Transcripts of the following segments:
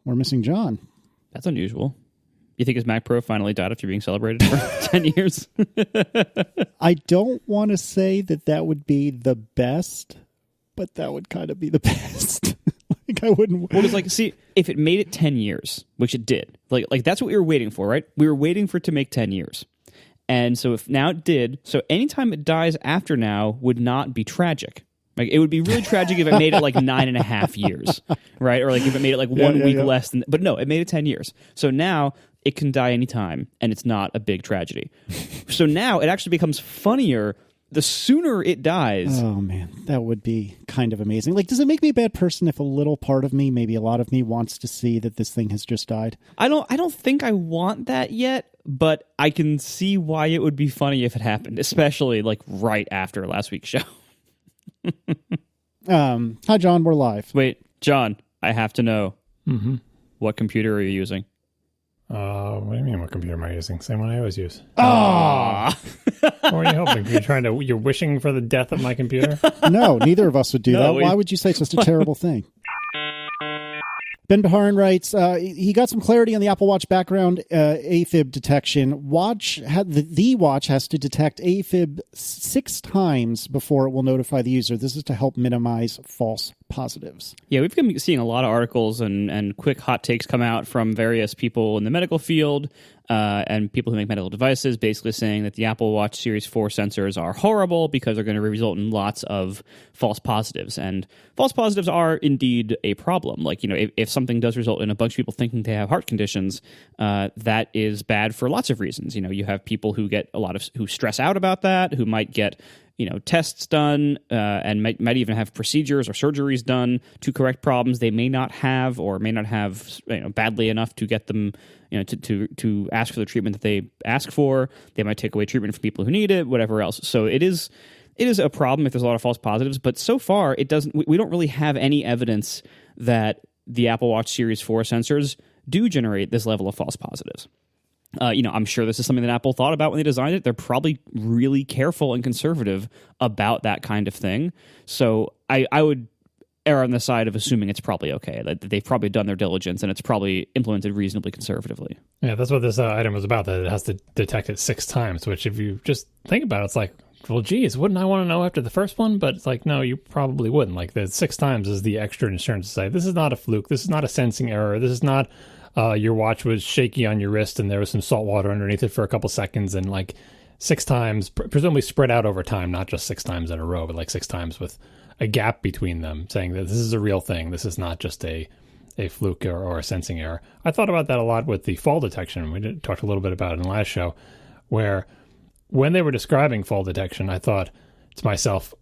we're missing John. That's unusual. You think his Mac Pro finally died after being celebrated for 10 years? I don't want to say that would be the best, but that would kind of be the best. I wouldn't. Well, it's see, if it made it 10 years, which it did, like that's what we were waiting for, right? We were waiting for it to make 10 years. And so if now it did, so anytime it dies after now would not be tragic. Like it would be really tragic if it made it 9.5 years, right? Or if it made it 1 week less than, but no, it made it 10 years. So now it can die anytime and it's not a big tragedy. So now it actually becomes funnier the sooner it dies. Oh man, that would be kind of amazing. Does it make me a bad person if a little part of me, maybe a lot of me, wants to see that this thing has just died? I don't think I want that yet, but I can see why it would be funny if it happened, especially right after last week's show. Hi John, we're live. Wait, John, I have to know. Mm-hmm. What computer are you using? What do you mean, what computer am I using? Same one I always use. Ah! What are you hoping? You're wishing for the death of my computer? No, neither of us would do that. Why would you say such a terrible thing? Ben Baharin writes, he got some clarity on the Apple Watch background A-fib detection. The watch has to detect A-fib 6 times before it will notify the user. This is to help minimize false positives. Yeah, we've been seeing a lot of articles and quick hot takes come out from various people in the medical field and people who make medical devices, basically saying that the Apple Watch Series 4 sensors are horrible because they're going to result in lots of false positives. And false positives are indeed a problem. If something does result in a bunch of people thinking they have heart conditions, that is bad for lots of reasons. You have people who get who stress out about that, who might get tests done and might even have procedures or surgeries done to correct problems they may not have or may not have badly enough to get them to ask for the treatment that they ask for. They might take away treatment from people who need it, whatever else. So it is a problem if there's a lot of false positives, but so far we don't really have any evidence that the Apple Watch Series 4 sensors do generate this level of false positives. I'm sure this is something that Apple thought about when they designed it. They're probably really careful and conservative about that kind of thing. So I would err on the side of assuming it's probably okay, that they've probably done their diligence and it's probably implemented reasonably conservatively. Yeah, that's what this item was about, that it has to detect it 6 times, which if you just think about it, it's like, well, geez, wouldn't I want to know after the first one? But it's like, no, you probably wouldn't. The 6 times is the extra insurance to say, this is not a fluke, this is not a sensing error, this is not your watch was shaky on your wrist and there was some salt water underneath it for a couple seconds, and 6 times, presumably spread out over time, not just 6 times in a row, but 6 times with a gap between them, saying that this is a real thing. This is not just a fluke or a sensing error. I thought about that a lot with the fall detection. We talked a little bit about it in the last show, where when they were describing fall detection, I thought to myself,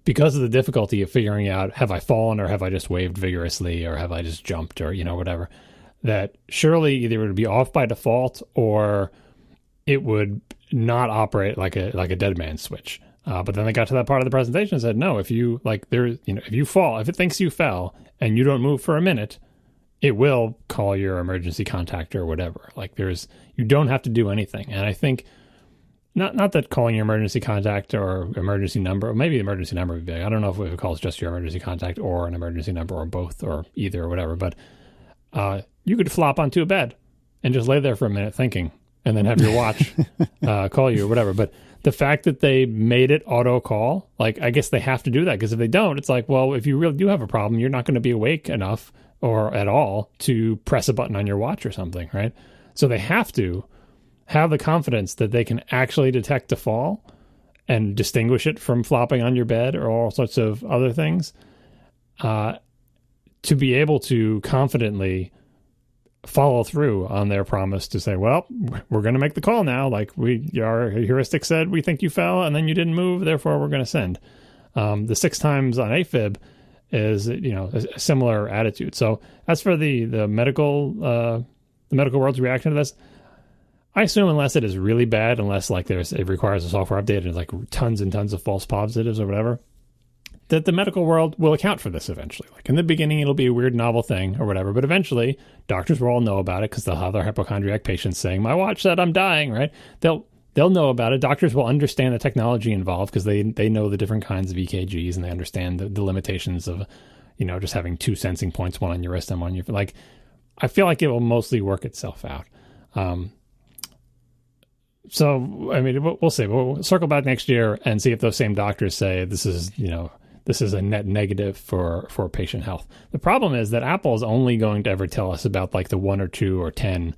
because of the difficulty of figuring out, have I fallen or have I just waved vigorously or have I just jumped or, whatever, that surely either it would be off by default or it would not operate like a dead man switch. But then they got to that part of the presentation and said, no, if you if you fall, if it thinks you fell and you don't move for a minute, it will call your emergency contact or whatever. You don't have to do anything. And I think not that calling your emergency contact or emergency number, or maybe the emergency number would be, I don't know if it calls just your emergency contact or an emergency number or both or either or whatever, but you could flop onto a bed and just lay there for a minute thinking and then have your watch call you or whatever. But the fact that they made it auto call, I guess they have to do that, because if they don't, it's like, well, if you really do have a problem, you're not going to be awake enough or at all to press a button on your watch or something, right? So they have to have the confidence that they can actually detect a fall and distinguish it from flopping on your bed or all sorts of other things, to be able to confidently follow through on their promise to say, well, we're going to make the call now. Our heuristic said we think you fell and then you didn't move, therefore we're going to send. The 6 times on A-fib is, a similar attitude. So as for the medical world's reaction to this, I assume unless it is really bad, unless it requires a software update and tons and tons of false positives or whatever, that the medical world will account for this eventually. In the beginning, it'll be a weird, novel thing or whatever, but eventually doctors will all know about it because they'll have their hypochondriac patients saying, my watch said I'm dying, right? They'll know about it. Doctors will understand the technology involved because they know the different kinds of EKGs and they understand the limitations of, just having 2 sensing points, one on your wrist and one on your, I feel like it will mostly work itself out. So, I mean, we'll see. We'll circle back next year and see if those same doctors say this is a net negative for patient health. The problem is that Apple is only going to ever tell us about like the 1 or 2 or 10,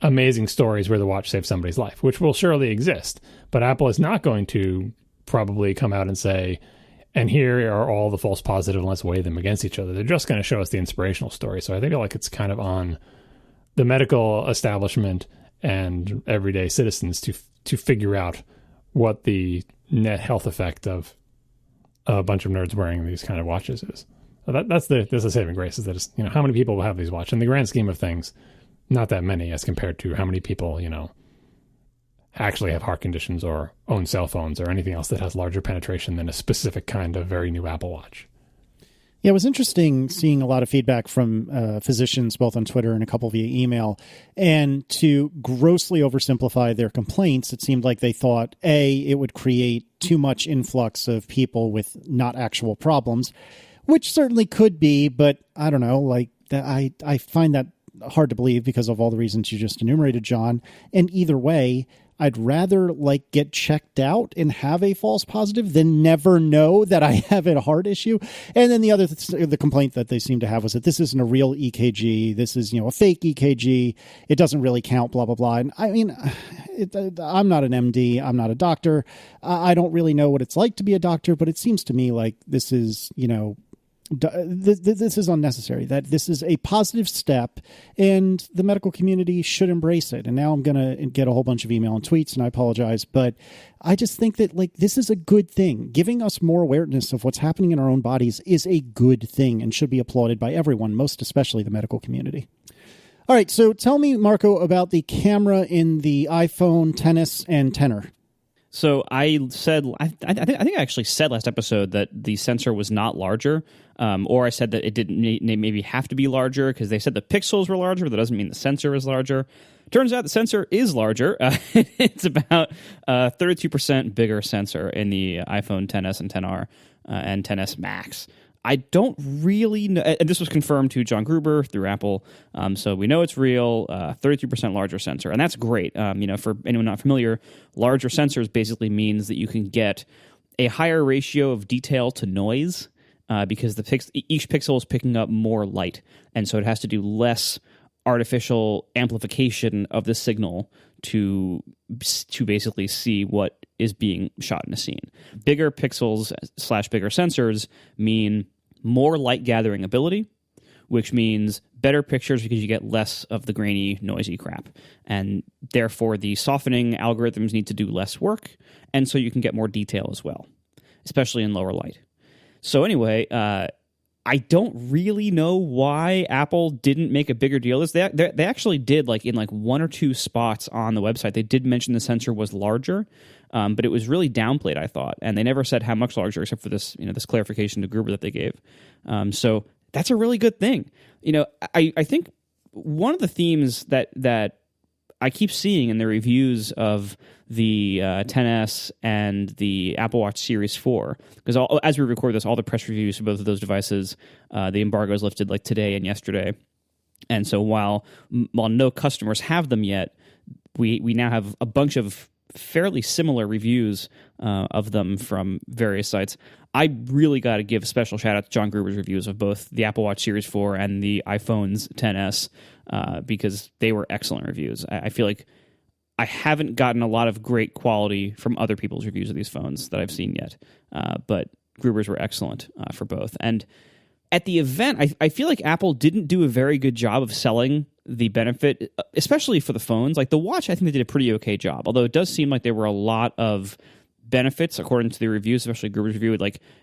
amazing stories where the watch saved somebody's life, which will surely exist. But Apple is not going to probably come out and say, and here are all the false positives, and let's weigh them against each other. They're just going to show us the inspirational story. So I think like it's kind of on the medical establishment and everyday citizens to figure out what the net health effect of a bunch of nerds wearing these kind of watches is. So that's the saving grace, is that it's, how many people will have these watches. In the grand scheme of things, not that many as compared to how many people, actually have heart conditions or own cell phones or anything else that has larger penetration than a specific kind of very new Apple Watch. Yeah, it was interesting seeing a lot of feedback from physicians, both on Twitter and a couple via email. And to grossly oversimplify their complaints, it seemed like they thought, A, it would create too much influx of people with not actual problems, which certainly could be, but I don't know, like I find that hard to believe because of all the reasons you just enumerated, John. And either way, I'd rather get get out and have a false positive than never know that I have a heart issue. And then the complaint that they seem to have was that this isn't a real EKG. This is, a fake EKG. It doesn't really count, blah, blah, blah. And I mean, I'm not an MD. I'm not a doctor. I don't really know what it's like to be a doctor, but it seems to me like this is, this is unnecessary, that this is a positive step and the medical community should embrace it. And now I'm going to get a whole bunch of email and tweets, and I apologize, but I just think that this is a good thing. Giving us more awareness of what's happening in our own bodies is a good thing and should be applauded by everyone, most especially the medical community. All right. So tell me, Marco, about the camera in the iPhone XS and XR. So I said, I think I actually said last episode that the sensor was not larger, or I said that it didn't maybe have to be larger because they said the pixels were larger, but that doesn't mean the sensor is larger. Turns out the sensor is larger. It's about 32% bigger sensor in the iPhone XS and XR and XS Max. I don't really know, and this was confirmed to John Gruber through Apple, so we know it's real, 32% larger sensor, and that's great. For anyone not familiar, larger sensors basically means that you can get a higher ratio of detail to noise, because each pixel is picking up more light, and so it has to do less artificial amplification of the signal to basically see what is being shot in a scene. Bigger pixels / bigger sensors mean more light gathering ability, which means better pictures because you get less of the grainy, noisy crap. And therefore, the softening algorithms need to do less work, and so you can get more detail as well, especially in lower light. So anyway, I don't really know why Apple didn't make a bigger deal of this. They actually did, in 1 or 2 spots on the website. They did mention the sensor was larger, but it was really downplayed, I thought. And they never said how much larger, except for this, this clarification to Gruber that they gave. So that's a really good thing. I think one of the themes that I keep seeing in the reviews of the XS and the Apple Watch Series 4, because as we record this, all the press reviews for both of those devices, the embargo is lifted today and yesterday. And so while no customers have them yet, we now have a bunch of fairly similar reviews of them from various sites. I really got to give a special shout out to John Gruber's reviews of both the Apple Watch Series 4 and the iPhone's XS, because they were excellent reviews. I feel like I haven't gotten a lot of great quality from other people's reviews of these phones that I've seen yet, but Gruber's were excellent for both. And at the event, I feel like Apple didn't do a very good job of selling the benefit, especially for the phones. The watch, I think they did a pretty okay job, although it does seem like there were a lot of benefits according to the reviews, especially Gruber's review.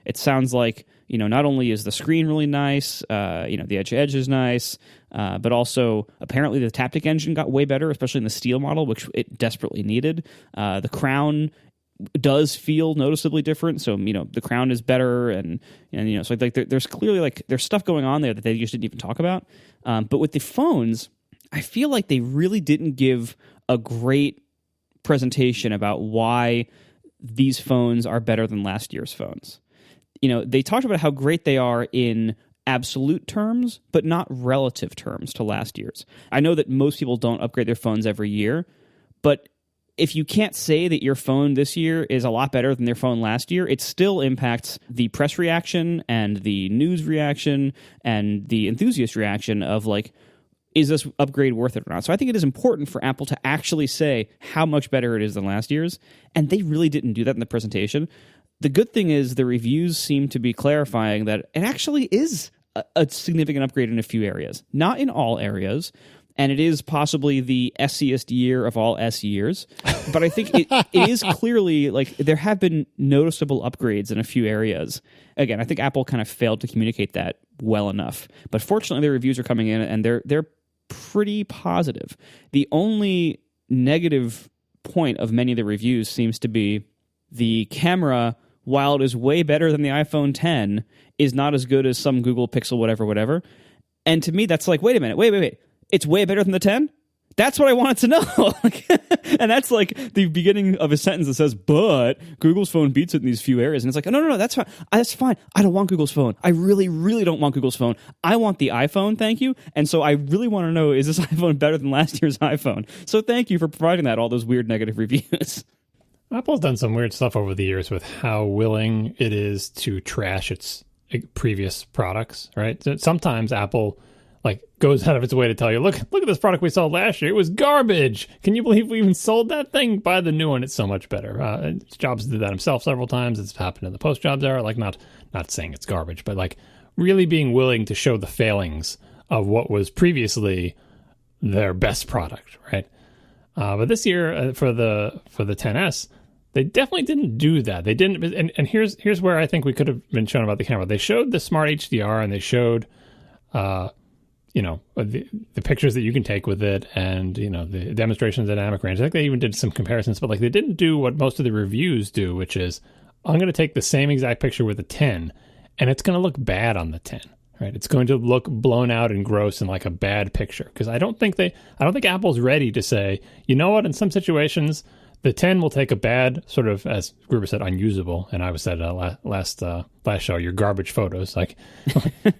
It sounds like, not only is the screen really nice, the edge is nice, but also apparently the Taptic engine got way better, especially in the Steel model, which it desperately needed. The crown does feel noticeably different, so the crown is better, and so there's clearly there's stuff going on there that they just didn't even talk about. But with the phones, I feel like they really didn't give a great presentation about why these phones are better than last year's phones. They talked about how great they are in absolute terms, but not relative terms to last year's. I know that most people don't upgrade their phones every year, but if you can't say that your phone this year is a lot better than their phone last year, it still impacts the press reaction and the news reaction and the enthusiast reaction of like, is this upgrade worth it or not? So I think it is important for Apple to actually say how much better it is than last year's, and they really didn't do that in the presentation. The good thing is the reviews seem to be clarifying that it actually is a significant upgrade in a few areas. Not in all areas, and it is possibly the S-iest year of all S years. But I think it is clearly, like, there have been noticeable upgrades in a few areas. Again, I think Apple kind of failed to communicate that well enough. But fortunately, the reviews are coming in, and they're pretty positive. The only negative point of many of the reviews seems to be the camera, while it is way better than the iPhone X, is not as good as some Google Pixel whatever. And to me, that's like, wait a minute, wait. It's way better than the 10? That's what I wanted to know. And that's like the beginning of a sentence that says, but Google's phone beats it in these few areas. And it's like, no, that's fine. That's fine. I don't want Google's phone. I really, really don't want Google's phone. I want the iPhone, thank you. And so I really want to know, is this iPhone better than last year's iPhone? So thank you for providing that, all those weird negative reviews. Apple's done some weird stuff over the years with how willing it is to trash its previous products, right? So sometimes Apple like goes out of its way to tell you, look at this product we sold last year. It was garbage. Can you believe we even sold that thing? Buy the new one. It's so much better. Jobs did that himself several times. It's happened in the post-Jobs era. Like not saying it's garbage, but like really being willing to show the failings of what was previously their best product, right? But this year for the XS, they definitely didn't do that. They didn't. And here's where I think we could have been shown about the camera. They showed the Smart HDR and they showed the pictures that you can take with it and, the demonstrations of dynamic range. I think they even did some comparisons, but like they didn't do what most of the reviews do, which is I'm going to take the same exact picture with a 10 and it's going to look bad on the 10, right? It's going to look blown out and gross and like a bad picture. Because I don't think Apple's ready to say, you know what, in some situations, the 10 will take a bad sort of, as Gruber said, unusable. And I was said last show, your garbage photos. Like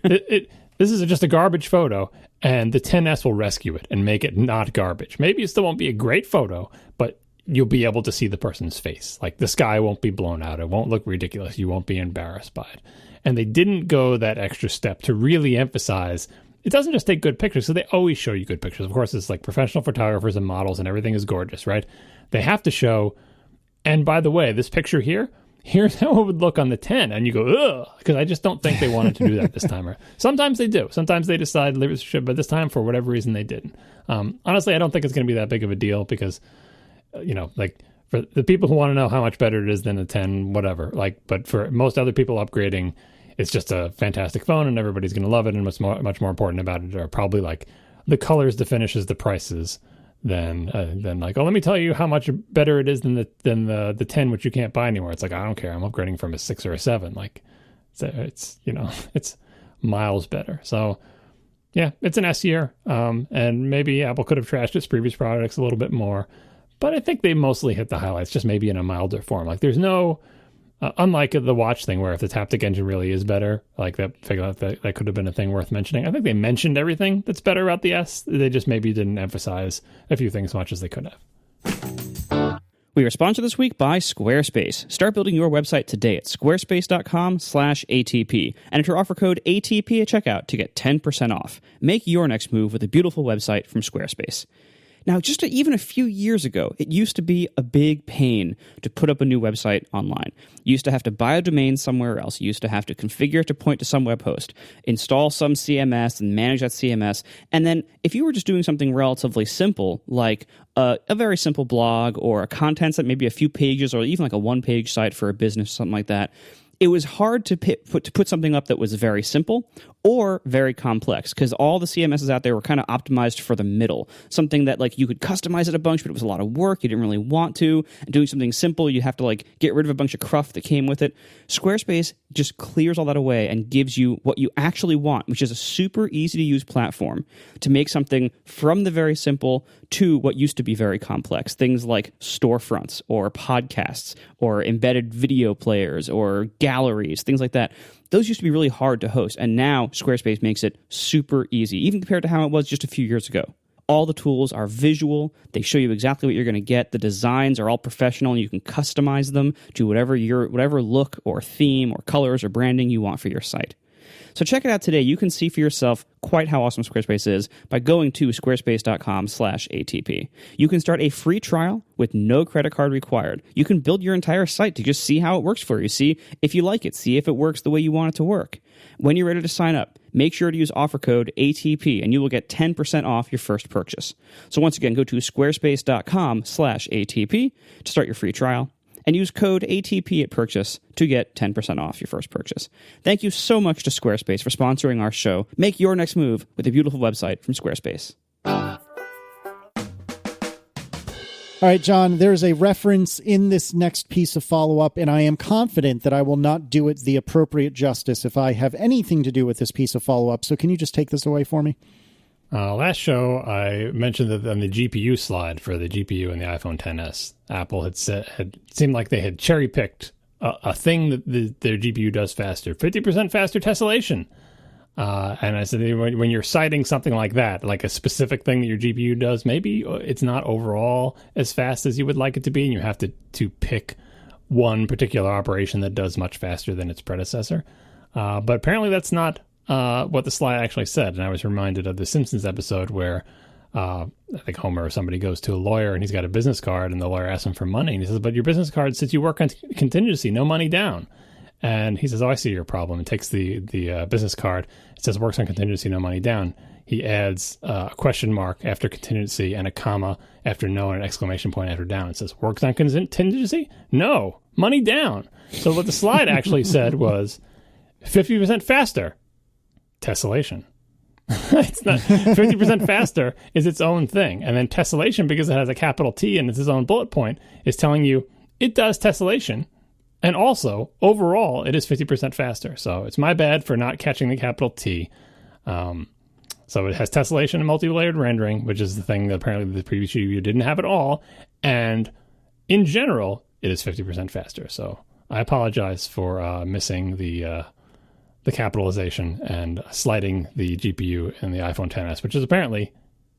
this is just a garbage photo, and the XS will rescue it and make it not garbage. Maybe it still won't be a great photo, but you'll be able to see the person's face. Like the sky won't be blown out. It won't look ridiculous. You won't be embarrassed by it. And they didn't go that extra step to really emphasize it doesn't just take good pictures, so they always show you good pictures. Of course, it's like professional photographers and models, and everything is gorgeous, right? They have to show, and by the way, this picture here, here's how it would look on the 10. And you go, ugh, because I just don't think they wanted to do that this time. Sometimes they do. Sometimes they decide, but this time, for whatever reason, they didn't. Honestly, I don't think it's going to be that big of a deal because, like, for the people who want to know how much better it is than a 10, whatever. Like, but for most other people upgrading, it's just a fantastic phone and everybody's going to love it. And what's much more important about it are probably like the colors, the finishes, the prices than like, oh, let me tell you how much better it is than the 10, which you can't buy anymore. It's like, I don't care. I'm upgrading from a 6 or a 7. Like it's it's miles better. So yeah, it's an S year. And maybe Apple could have trashed its previous products a little bit more, but I think they mostly hit the highlights, just maybe in a milder form. Like there's no, unlike the watch thing where if the taptic engine really is better, like that could have been a thing worth mentioning. I think they mentioned everything that's better about the S. They just maybe didn't emphasize a few things as much as they could have. We are sponsored this week by Squarespace. Start building your website today at squarespace.com/ATP. And enter offer code ATP at checkout to get 10% off. Make your next move with a beautiful website from Squarespace. Now, even a few years ago, it used to be a big pain to put up a new website online. You used to have to buy a domain somewhere else. You used to have to configure it to point to some web host, install some CMS and manage that CMS. And then if you were just doing something relatively simple, like a very simple blog or a content site, maybe a few pages or even like a one-page site for a business, something like that, it was hard to put something up that was very simple or very complex because all the CMSs out there were kind of optimized for the middle. Something that like you could customize it a bunch, but it was a lot of work. You didn't really want to. And doing something simple, you have to like get rid of a bunch of cruft that came with it. Squarespace just clears all that away and gives you what you actually want, which is a super easy to use platform to make something from the very simple to what used to be very complex. Things like storefronts or podcasts or embedded video players or galleries, things like that. Those used to be really hard to host, and now Squarespace makes it super easy, even compared to how it was just a few years ago. All the tools are visual. They show you exactly what you're going to get. The designs are all professional, and you can customize them to whatever look or theme or colors or branding you want for your site. So check it out today. You can see for yourself quite how awesome Squarespace is by going to squarespace.com/ATP. You can start a free trial with no credit card required. You can build your entire site to just see how it works for you. See if you like it. See if it works the way you want it to work. When you're ready to sign up, make sure to use offer code ATP and you will get 10% off your first purchase. So once again, go to squarespace.com/ATP to start your free trial. And use code ATP at purchase to get 10% off your first purchase. Thank you so much to Squarespace for sponsoring our show. Make your next move with a beautiful website from Squarespace. All right, John, there's a reference in this next piece of follow-up, and I am confident that I will not do it the appropriate justice if I have anything to do with this piece of follow-up. So can you just take this away for me? Last show, I mentioned that on the GPU slide for the GPU and the iPhone XS, Apple had seemed like they had cherry-picked a thing that their GPU does faster, 50% faster tessellation. And I said, when you're citing something like that, like a specific thing that your GPU does, maybe it's not overall as fast as you would like it to be, and you have to pick one particular operation that does much faster than its predecessor. But apparently that's not what the slide actually said. And I was reminded of the Simpsons episode where I think Homer or somebody goes to a lawyer and he's got a business card and the lawyer asks him for money. And he says, but your business card says you work on contingency, no money down. And he says, oh, I see your problem. And takes the business card. It says works on contingency, no money down. He adds a question mark after contingency and a comma after no and an exclamation point after down. It says works on contingency? No, money down. So what the slide actually said was 50% faster. Tessellation. It's not 50% faster is its own thing. And then tessellation, because it has a capital T and it's its own bullet point, is telling you it does tessellation. And also, overall, it is 50% faster. So it's my bad for not catching the capital T. So it has tessellation and multi-layered rendering, which is the thing that apparently the previous GPU didn't have at all. And in general, it is 50% faster. So I apologize for missing the capitalization and sliding the GPU in the iPhone XS, which is apparently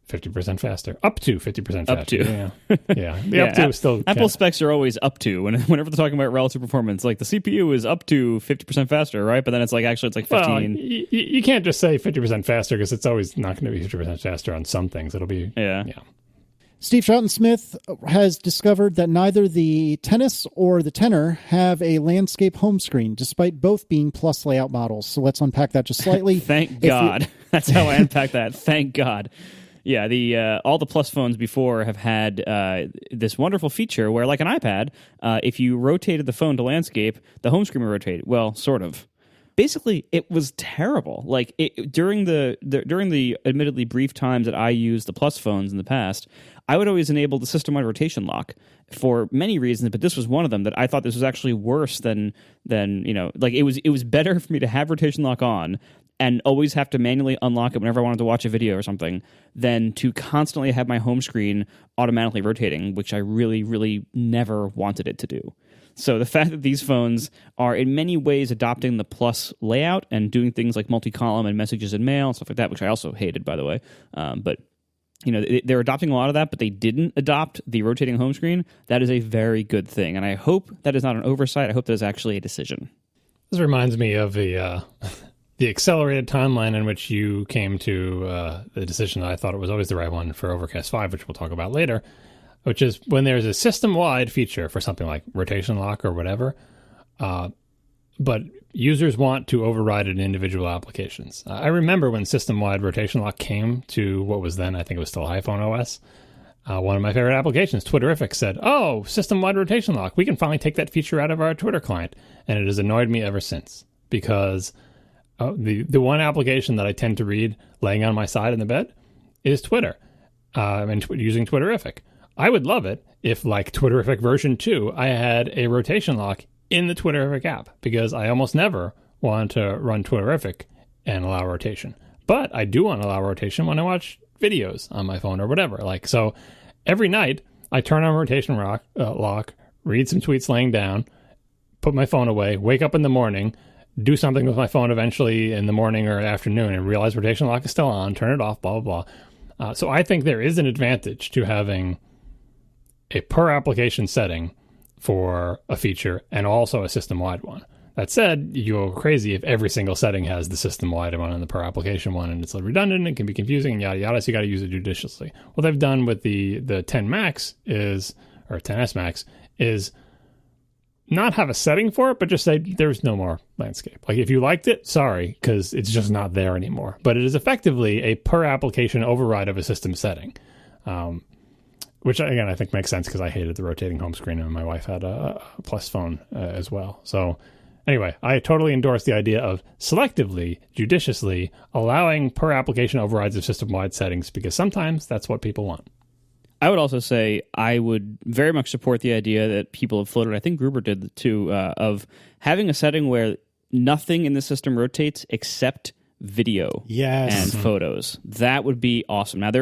50% faster. Up to 50% faster. Up to. Yeah. The up to is still... Apple specs are always up to. Whenever they're talking about relative performance, like the CPU is up to 50% faster, right? But then it's like 15. Well, you can't just say 50% faster because it's always not going to be 50% faster on some things. It'll be... Yeah. Steve Troughton-Smith has discovered that neither the Tennis or the Tenor have a landscape home screen, despite both being Plus layout models. So let's unpack that just slightly. Thank God. That's how I unpack that. Thank God. Yeah, all the Plus phones before have had this wonderful feature where, like an iPad, if you rotated the phone to landscape, the home screen would rotate. Well, sort of. Basically, it was terrible. Like during the admittedly brief times that I used the Plus phones in the past, I would always enable the system-wide rotation lock for many reasons, but this was one of them that I thought this was actually worse than like it was better for me to have rotation lock on and always have to manually unlock it whenever I wanted to watch a video or something than to constantly have my home screen automatically rotating, which I really, really never wanted it to do. So the fact that these phones are in many ways adopting the Plus layout and doing things like multi-column and messages and mail and stuff like that, which I also hated, by the way. But they're adopting a lot of that, but they didn't adopt the rotating home screen. That is a very good thing. And I hope that is not an oversight. I hope that is actually a decision. This reminds me of the accelerated timeline in which you came to the decision that I thought it was always the right one for Overcast 5, which we'll talk about later, which is when there's a system-wide feature for something like rotation lock or whatever, but users want to override it in individual applications. I remember when system-wide rotation lock came to what was then, I think it was still iPhone OS, one of my favorite applications, Twitterific, said, oh, system-wide rotation lock, we can finally take that feature out of our Twitter client. And it has annoyed me ever since, because the one application that I tend to read laying on my side in the bed is Twitter, and using Twitterific. I would love it if, like Twitterific version 2, I had a rotation lock in the Twitterific app, because I almost never want to run Twitterific and allow rotation. But I do want to allow rotation when I watch videos on my phone or whatever. Like, so every night I turn on rotation lock, read some tweets laying down, put my phone away, wake up in the morning, do something with my phone eventually in the morning or afternoon, and realize rotation lock is still on, turn it off, blah, blah, blah. So I think there is an advantage to having a per application setting for a feature and also a system-wide one. That said, you go crazy if every single setting has the system-wide one and the per application one, and it's redundant, it can be confusing, and yada yada, so you got to use it judiciously. What they've done with the 10 Max is, or 10S Max, is not have a setting for it, but just say there's no more landscape. Like if you liked it, sorry, because it's just not there anymore. But it is effectively a per application override of a system setting, which again I think makes sense because I hated the rotating home screen, and my wife had a Plus phone as well. So anyway, I totally endorse the idea of selectively, judiciously allowing per application overrides of system-wide settings, because sometimes that's what people want. I would also say I would very much support the idea that people have floated, I think Gruber did too, of having a setting where nothing in the system rotates except video and photos. That would be awesome. Now,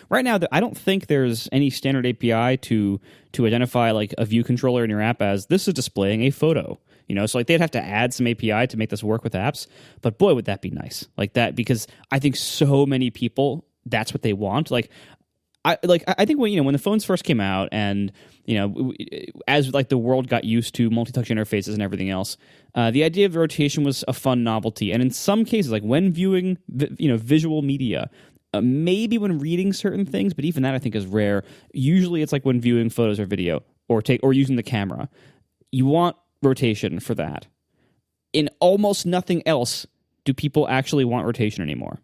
right now, I don't think there's any standard API to identify like a view controller in your app as this is displaying a photo. So like they'd have to add some API to make this work with apps. But boy, would that be nice. Like that, because I think so many people, that's what they want. I think when the phones first came out, and as like the world got used to multi-touch interfaces and everything else, the idea of rotation was a fun novelty. And in some cases, like when viewing visual media, maybe when reading certain things, but even that I think is rare. Usually, it's like when viewing photos or video or using the camera. You want rotation for that. In almost nothing else do people actually want rotation anymore.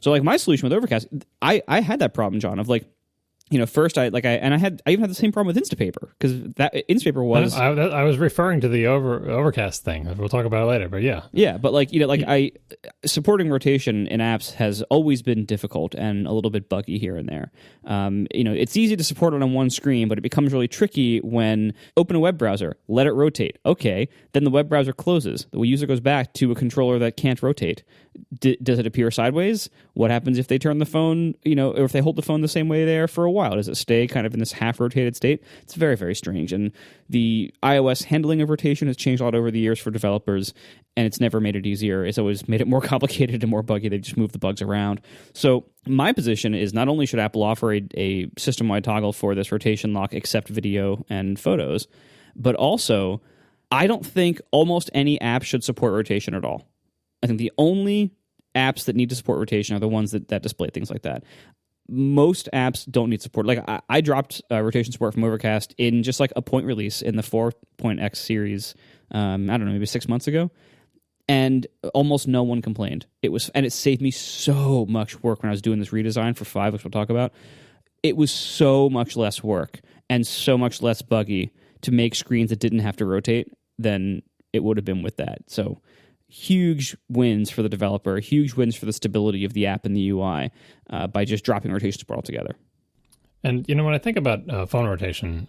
So like my solution with Overcast, I had that problem, John, of like, first I even had the same problem with Instapaper, because that Instapaper was I was referring to the Overcast thing. We'll talk about it later, but yeah, but I supporting rotation in apps has always been difficult and a little bit buggy here and there. It's easy to support it on one screen, but it becomes really tricky when open a web browser, let it rotate. Okay, then the web browser closes. The user goes back to a controller that can't rotate. Does it appear sideways? What happens if they turn the phone, or if they hold the phone the same way they are for a while? Does it stay kind of in this half-rotated state? It's very, very strange. And the iOS handling of rotation has changed a lot over the years for developers, and it's never made it easier. It's always made it more complicated and more buggy. They've just moved the bugs around. So my position is not only should Apple offer a system-wide toggle for this rotation lock except video and photos, but also I don't think almost any app should support rotation at all. I think the only apps that need to support rotation are the ones that display things like that. Most apps don't need support. Like I dropped rotation support from Overcast in just like a point release in the 4.x series, I don't know, maybe 6 months ago. And almost no one complained. And it saved me so much work when I was doing this redesign for 5, which we'll talk about. It was so much less work and so much less buggy to make screens that didn't have to rotate than it would have been with that. So huge wins for the developer, huge wins for the stability of the app and the UI by just dropping rotation support altogether. And, when I think about phone rotation,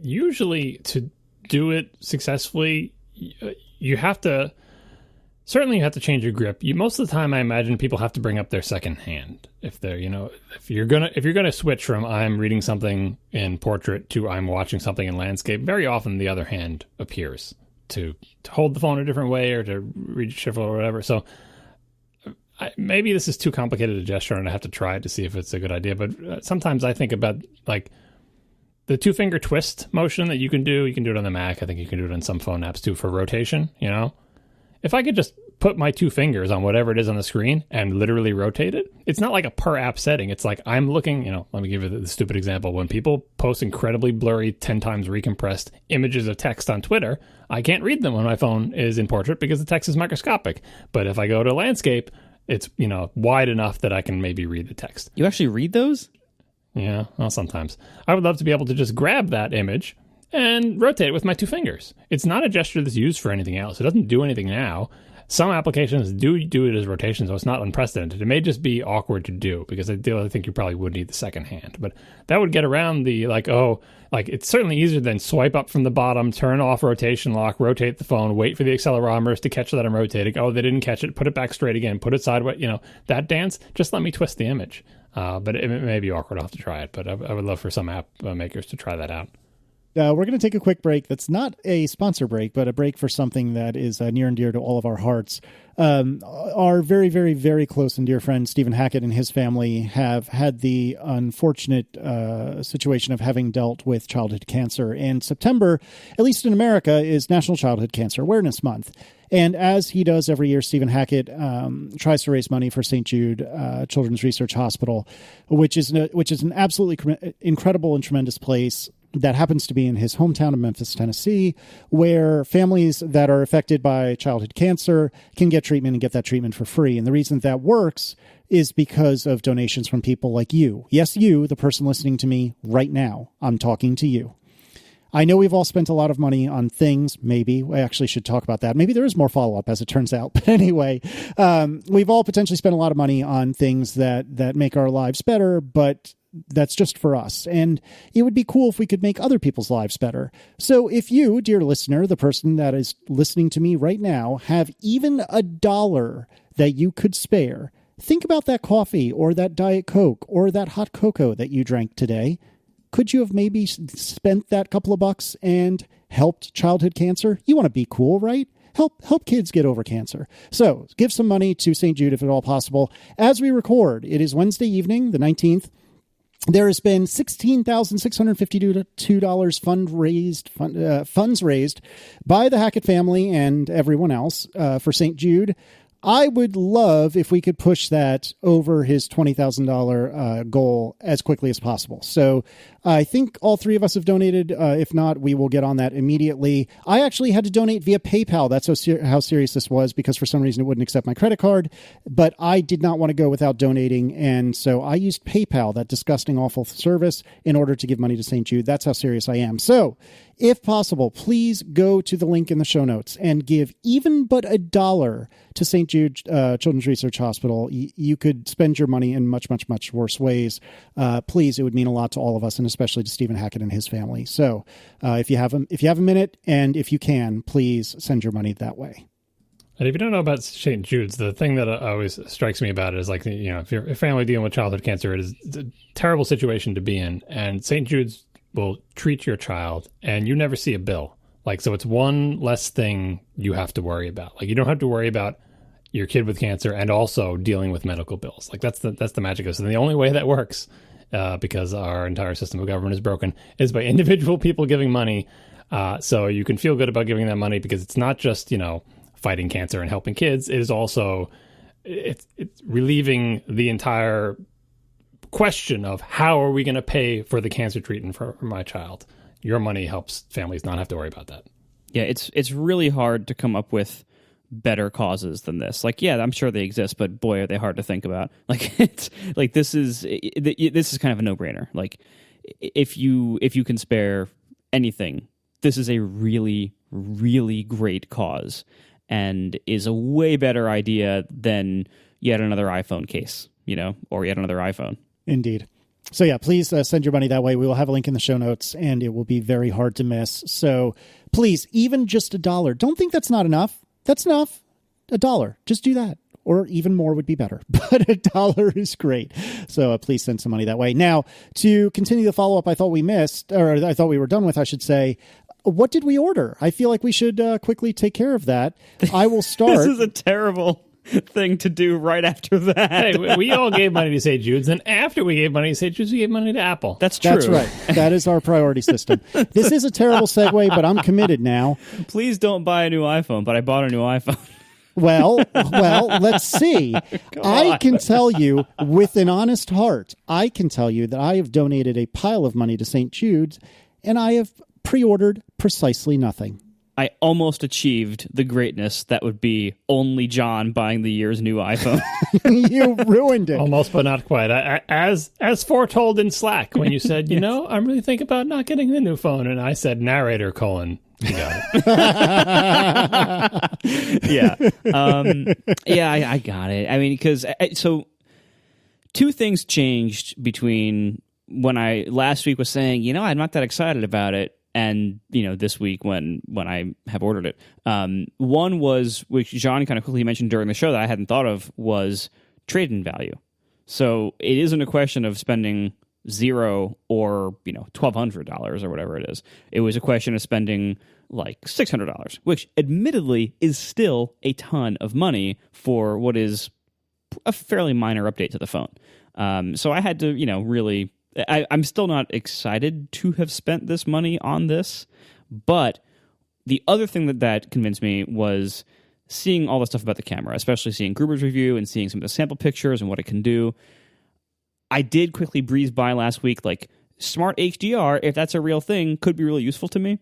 usually to do it successfely, you have to change your grip. Most of the time, I imagine people have to bring up their second hand. If they're, if you're gonna switch from I'm reading something in portrait to I'm watching something in landscape, very often the other hand appears to hold the phone a different way or to read shuffle or whatever. So maybe this is too complicated a gesture and I have to try it to see if it's a good idea. But sometimes I think about like the 2-finger twist motion that you can do. You can do it on the Mac. I think you can do it on some phone apps too for rotation. If I could just put my 2 fingers on whatever it is on the screen and literally rotate it, it's not like a per app setting. It's like I'm looking, let me give you the stupid example. When people post incredibly blurry, 10 times recompressed images of text on Twitter, I can't read them when my phone is in portrait because the text is microscopic. But if I go to landscape, it's, wide enough that I can maybe read the text. You actually read those? Yeah, well, sometimes. I would love to be able to just grab that image and rotate it with my 2 fingers. It's not a gesture that's used for anything else. It doesn't do anything now. Some applications do it as rotation, so it's not unprecedented. It may just be awkward to do because I think you probably would need the second hand. But that would get around the it's certainly easier than swipe up from the bottom, turn off rotation lock, rotate the phone, wait for the accelerometers to catch that I'm rotating. Oh, they didn't catch it. Put it back straight again. Put it sideways. That dance. Just let me twist the image. But it may be awkward. I'll have to try it. But I would love for some app makers to try that out. We're going to take a quick break. That's not a sponsor break, but a break for something that is near and dear to all of our hearts. Our very, very, very close and dear friend Stephen Hackett and his family have had the unfortunate situation of having dealt with childhood cancer. And September, at least in America, is National Childhood Cancer Awareness Month. And as he does every year, Stephen Hackett tries to raise money for St. Jude Children's Research Hospital, which is an absolutely incredible and tremendous place that happens to be in his hometown of Memphis, Tennessee, where families that are affected by childhood cancer can get treatment and get that treatment for free. And the reason that works is because of donations from people like you. Yes, you, the person listening to me right now. I'm talking to you. I know we've all spent a lot of money on things. Maybe I actually should talk about that. Maybe there is more follow-up as it turns out. But anyway, we've all potentially spent a lot of money on things that make our lives better, but that's just for us. And it would be cool if we could make other people's lives better. So if you, dear listener, the person that is listening to me right now, have even $1 that you could spare, think about that coffee or that Diet Coke or that hot cocoa that you drank today. Could you have maybe spent that couple of bucks and helped childhood cancer? You want to be cool, right? Help kids get over cancer. So give some money to St. Jude if at all possible. As we record, it is Wednesday evening, the 19th. There has been $16,652 funds raised by the Hackett family and everyone else for St. Jude. I would love if we could push that over his $20,000 goal as quickly as possible. So I think all three of us have donated. If not, we will get on that immediately. I actually had to donate via PayPal. That's how serious this was, because for some reason it wouldn't accept my credit card. But I did not want to go without donating. And so I used PayPal, that disgusting, awful service, in order to give money to St. Jude. That's how serious I am. So if possible, please go to the link in the show notes and give even but $1 to St. Jude Children's Research Hospital. You could spend your money in much, much, much worse ways. Please, it would mean a lot to all of us, and especially to Stephen Hackett and his family. So if you have a minute, and if you can, please send your money that way. And if you don't know about St. Jude's, the thing that always strikes me about it is, like, if you're a family dealing with childhood cancer, it is a terrible situation to be in. And St. Jude's will treat your child and you never see a bill. Like, so it's one less thing you have to worry about. Like, you don't have to worry about your kid with cancer and also dealing with medical bills. Like, that's the magic of it. So the only way that works, because our entire system of government is broken, is by individual people giving money. So you can feel good about giving that money, because it's not just, fighting cancer and helping kids. It is also, it's relieving the entire question of, how are we going to pay for the cancer treatment for my child? Your money helps families not have to worry about that. Yeah, it's really hard to come up with better causes than this. Like, yeah, I'm sure they exist, but boy, are they hard to think about. Like, it's like this is kind of a no-brainer. Like, if you can spare anything, this is a really, really great cause, and is a way better idea than yet another iPhone case, or yet another iPhone. Indeed. So yeah, please send your money that way. We will have a link in the show notes, and it will be very hard to miss. So please, even just $1. Don't think that's not enough. That's enough. $1. Just do that. Or even more would be better. But $1 is great. So please send some money that way. Now, to continue the follow-up I thought we missed, or I thought we were done with, I should say, what did we order? I feel like we should quickly take care of that. I will start. This is a terrible thing to do right after that. Hey, we all gave money to St. Jude's, and after we gave money to St. Jude's, we gave money to Apple. That's true. That's right. That is our priority system. This is a terrible segue, but I'm committed now. Please don't buy a new iPhone, but I bought a new iPhone. Well, let's see. I can tell you with an honest heart, I can tell you that I have donated a pile of money to St. Jude's, and I have pre-ordered precisely nothing. I almost achieved the greatness that would be only John buying the year's new iPhone. You ruined it. Almost, but not quite. As foretold in Slack, when you said, I'm really thinking about not getting the new phone, and I said, narrator, you got it. Yeah. I got it. I mean, because so two things changed between when I last week was saying, I'm not that excited about it, and this week when I have ordered it. One was, which John kind of quickly mentioned during the show that I hadn't thought of, was trade-in value. So it isn't a question of spending $0 or $1,200 or whatever it is. It was a question of spending like $600, which admittedly is still a ton of money for what is a fairly minor update to the phone. So I had to, really. I'm still not excited to have spent this money on this, but the other thing that convinced me was seeing all the stuff about the camera, especially seeing Gruber's review and seeing some of the sample pictures and what it can do. I did quickly breeze by last week, like, smart HDR, if that's a real thing, could be really useful to me.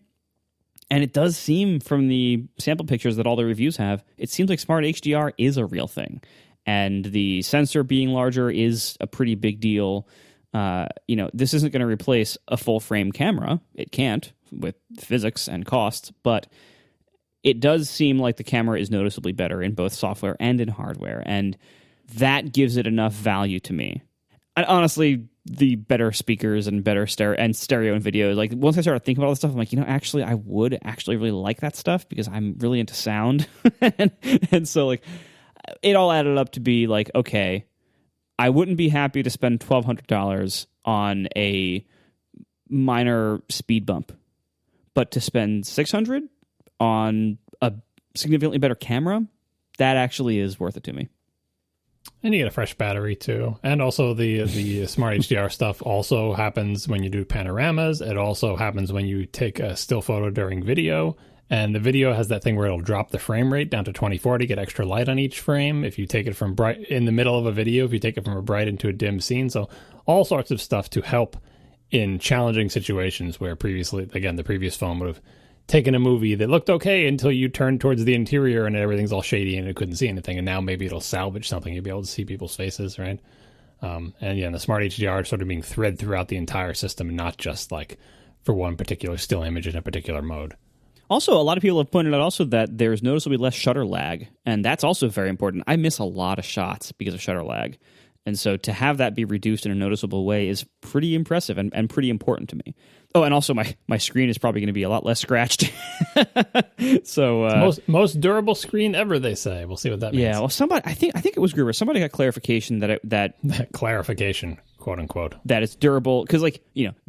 And it does seem from the sample pictures that all the reviews have, it seems like smart HDR is a real thing. And the sensor being larger is a pretty big deal. This isn't going to replace a full-frame camera. It can't with physics and costs, but it does seem like the camera is noticeably better in both software and in hardware, and that gives it enough value to me. And honestly, the better speakers and better stereo and video, like, once I started thinking about all this stuff, I'm like, actually, I would actually really like that stuff because I'm really into sound. and so, like, it all added up to be like, okay, I wouldn't be happy to spend $1,200 on a minor speed bump, but to spend $600 on a significantly better camera, that actually is worth it to me. And you get a fresh battery too. And also the smart HDR stuff also happens when you do panoramas. It also happens when you take a still photo during video. And the video has that thing where it'll drop the frame rate down to 2040, get extra light on each frame. If you take it from bright in the middle of a video, if you take it from a bright into a dim scene. So all sorts of stuff to help in challenging situations where previously, again, the previous phone would have taken a movie that looked okay until you turned towards the interior and everything's all shady and it couldn't see anything. And now maybe it'll salvage something. You'll be able to see people's faces, right? And the smart HDR sort of being thread throughout the entire system and not just like for one particular still image in a particular mode. Also, a lot of people have pointed out also that there's noticeably less shutter lag, and that's also very important. I miss a lot of shots because of shutter lag. And so to have that be reduced in a noticeable way is pretty impressive and pretty important to me. Oh, and also my screen is probably going to be a lot less scratched. So most durable screen ever, they say. We'll see what that means. Yeah, well, I think it was Gruber. Somebody got clarification that clarification, quote unquote, that it's durable because, like,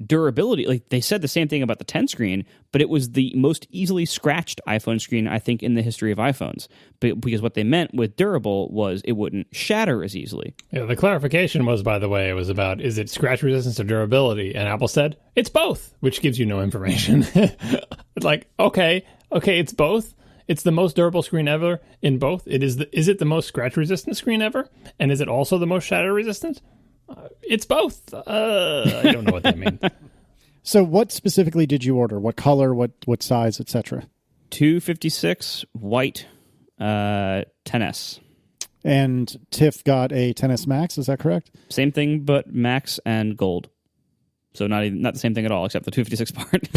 durability. Like, they said the same thing about the 10 screen, but it was the most easily scratched iPhone screen I think in the history of iPhones. Because what they meant with durable was it wouldn't shatter as easily. Yeah, the clarification was, by the way, it was about, is it scratch resistance or durability? And Apple said it's both, which gives you no information. It's like, okay, it's both. It's the most durable screen ever in both. Is it the most scratch resistant screen ever? And is it also the most shatter resistant? It's both. I don't know what that means. So what specifically did you order? What color, what size, etc.? 256 white 10S. And Tiff got a 10S Max, is that correct? Same thing, but Max and gold. So not the same thing at all, except the 256 part.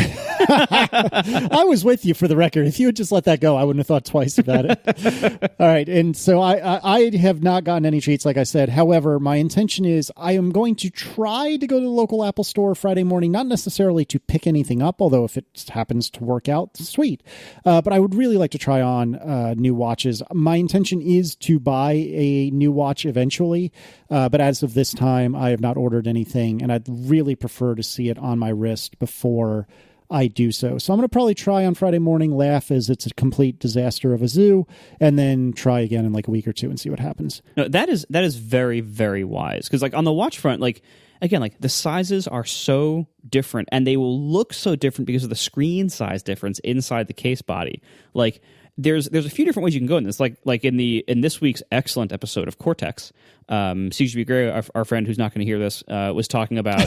I was with you for the record. If you had just let that go, I wouldn't have thought twice about it. All right. And so I have not gotten any treats, like I said. However, my intention is I am going to try to go to the local Apple store Friday morning, not necessarily to pick anything up, although if it happens to work out, sweet. But I would really like to try on new watches. My intention is to buy a new watch eventually. But as of this time, I have not ordered anything, and I'd really prefer to see it on my wrist before I do so. So I'm going to probably try on Friday morning, laugh as it's a complete disaster of a zoo, and then try again in like a week or two and see what happens. No, that is very, very wise. Because like on the watch front, like again, like the sizes are so different, and they will look so different because of the screen size difference inside the case body. Like there's a few different ways you can go in this. Like in this week's excellent episode of Cortex, CGB Gray, our friend who's not going to hear this, was talking about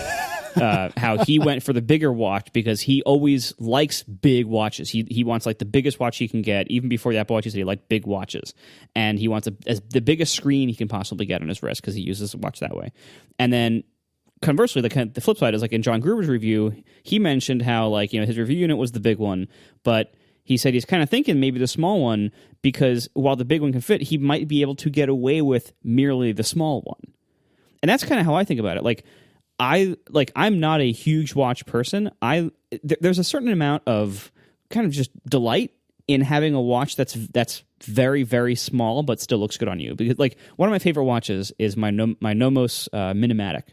how he went for the bigger watch because he always likes big watches. He wants like the biggest watch he can get. Even before the Apple Watch, he said he liked big watches, and he wants the biggest screen he can possibly get on his wrist because he uses a watch that way. And then conversely, the flip side is like in John Gruber's review, he mentioned how like his review unit was the big one, but he said he's kind of thinking maybe the small one because while the big one can fit, he might be able to get away with merely the small one. And that's kind of how I think about it. I'm not a huge watch person. There's a certain amount of kind of just delight in having a watch that's very, very small but still looks good on you. Because like one of my favorite watches is my Nomos Minimatic.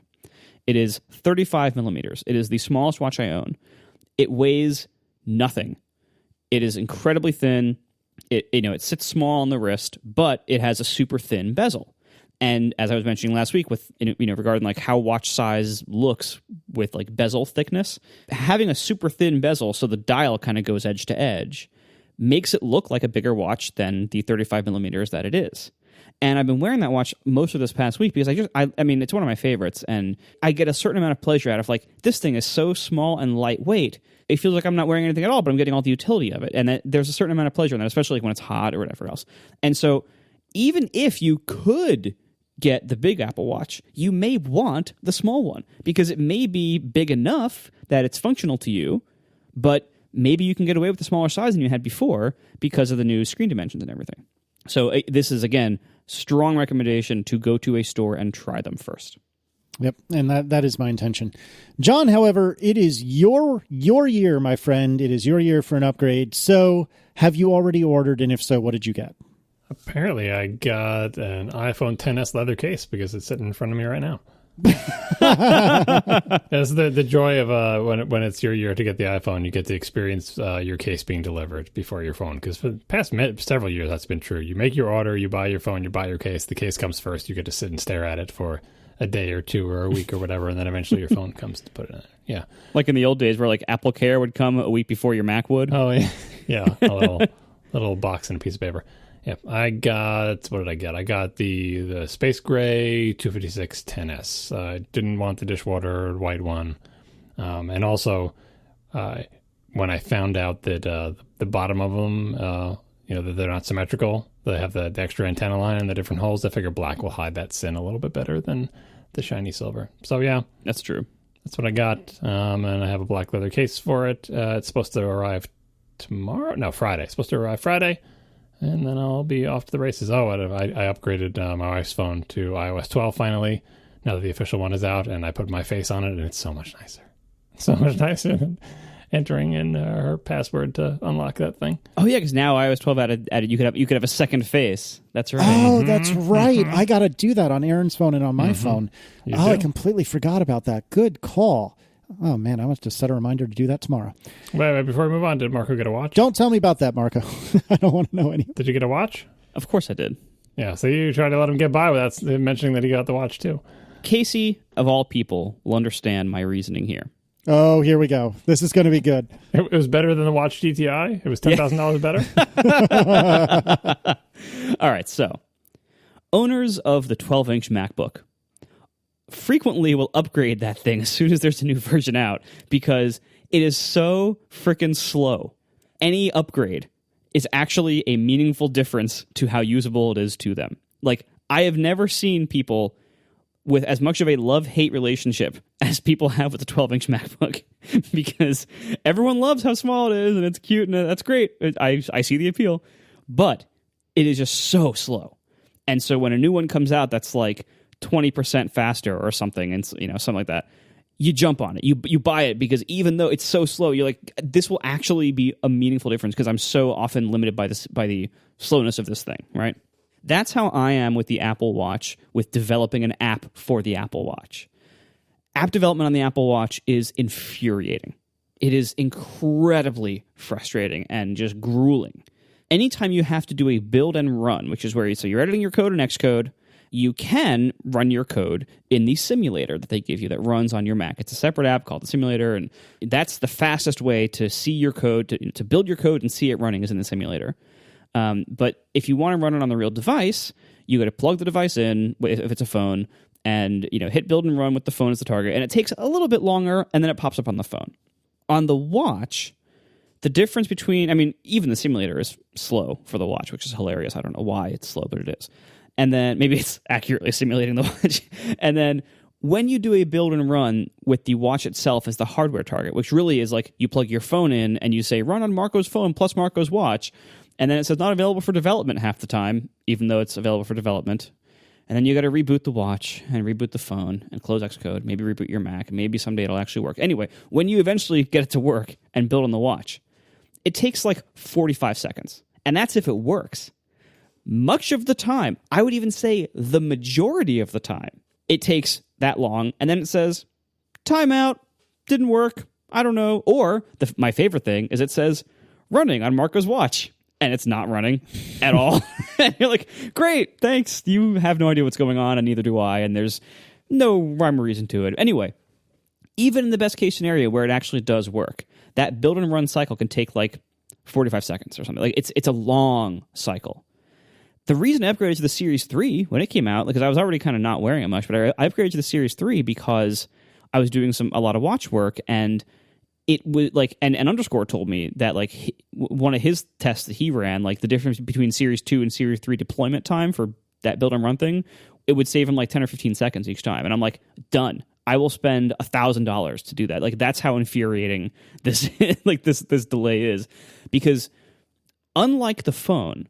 It is 35 millimeters. It is the smallest watch I own. It weighs nothing. It is incredibly thin. It sits small on the wrist, but it has a super thin bezel. And as I was mentioning last week with, regarding like how watch size looks with like bezel thickness, having a super thin bezel so the dial kind of goes edge to edge makes it look like a bigger watch than the 35 millimeters that it is. And I've been wearing that watch most of this past week because it's one of my favorites, and I get a certain amount of pleasure out of like, this thing is so small and lightweight. It feels like I'm not wearing anything at all, but I'm getting all the utility of it. And there's a certain amount of pleasure in that, especially like when it's hot or whatever else. And so even if you could get the big Apple Watch, you may want the small one because it may be big enough that it's functional to you, but maybe you can get away with the smaller size than you had before because of the new screen dimensions and everything. So this is, again, strong recommendation to go to a store and try them first. Yep, and that is my intention. John, however, it is your year, my friend. It is your year for an upgrade. So have you already ordered, and if so, what did you get? Apparently, I got an iPhone XS leather case because it's sitting in front of me right now. That's the joy of when it's your year to get the iPhone. You get to experience your case being delivered before your phone, because for the past several years that's been true. You make your order, you buy your phone, you buy your case, the case comes first, you get to sit and stare at it for a day or two or a week or whatever, and then eventually your phone comes to put it in it. Yeah, like in the old days where like Apple Care would come a week before your Mac would. Oh yeah, yeah, a little box and a piece of paper. Yeah, what did I get? I got the Space Gray 256 10S. I didn't want the dishwater white one. And also, when I found out that the bottom of them, that they're not symmetrical, they have the extra antenna line and the different holes, I figure black will hide that sin a little bit better than the shiny silver. So yeah. That's true. That's what I got. And I have a black leather case for it. It's supposed to arrive Friday. It's supposed to arrive Friday. And then I'll be off to the races. I upgraded my wife's phone to iOS 12 finally, now that the official one is out, and I put my face on it, and it's so much nicer. So much nicer than entering in her password to unlock that thing. Oh, yeah, because now iOS 12 added you could have a second face. That's right. Oh, that's right. I got to do that on Aaron's phone and on my phone. I completely forgot about that. Good call. Oh, man, I must have set a reminder to do that tomorrow. Wait, before we move on, did Marco get a watch? Don't tell me about that, Marco. I don't want to know anything. Did you get a watch? Of course I did. Yeah, so you tried to let him get by without mentioning that he got the watch, too. Casey, of all people, will understand my reasoning here. Oh, here we go. This is going to be good. It was better than the Watch GTI? It was $10,000 better? All right, so owners of the 12-inch MacBook frequently will upgrade that thing as soon as there's a new version out because it is so freaking slow. Any upgrade is actually a meaningful difference to how usable it is to them. Like, I have never seen people with as much of a love-hate relationship as people have with the 12-inch MacBook because everyone loves how small it is and it's cute and that's great. I see the appeal, but it is just so slow. And so when a new one comes out that's like 20% faster or something, and something like that, you jump on it. You buy it because even though it's so slow, you're like, this will actually be a meaningful difference because I'm so often limited by the slowness of this thing, right? That's how I am with the Apple Watch, with developing an app for the Apple Watch. App development on the Apple Watch is infuriating. It is incredibly frustrating and just grueling. Anytime you have to do a build and run, which is where you're editing your code in Xcode, you can run your code in the simulator that they give you that runs on your Mac. It's a separate app called the simulator, and that's the fastest way to see your code, to build your code and see it running is in the simulator. But if you want to run it on the real device, you got to plug the device in, if it's a phone, and hit build and run with the phone as the target. And it takes a little bit longer, and then it pops up on the phone. On the watch, the difference between, even the simulator is slow for the watch, which is hilarious. I don't know why it's slow, but it is. And then maybe it's accurately simulating the watch. And then when you do a build and run with the watch itself as the hardware target, which really is like you plug your phone in and you say, run on Marco's phone plus Marco's watch. And then it says not available for development half the time, even though it's available for development. And then you got to reboot the watch and reboot the phone and close Xcode, maybe reboot your Mac. Maybe someday it'll actually work. Anyway, when you eventually get it to work and build on the watch, it takes like 45 seconds. And that's if it works. Much of the time, I would even say the majority of the time, it takes that long. And then it says, timeout, didn't work, I don't know. Or my favorite thing is it says running on Marco's watch, and it's not running at all. And you're like, great, thanks. You have no idea what's going on, and neither do I, and there's no rhyme or reason to it. Anyway, even in the best case scenario where it actually does work, that build and run cycle can take like 45 seconds or something. Like it's a long cycle. The reason I upgraded to the Series 3 when it came out, because I was already kind of not wearing it much, but I upgraded to the Series 3 because I was doing a lot of watch work, and it was like, and Underscore told me that like one of his tests that he ran, like the difference between Series 2 and Series 3 deployment time for that build and run thing, it would save him like 10 or 15 seconds each time. And I'm like, done. I will spend $1,000 to do that. Like, that's how infuriating this like this delay is, because unlike the phone,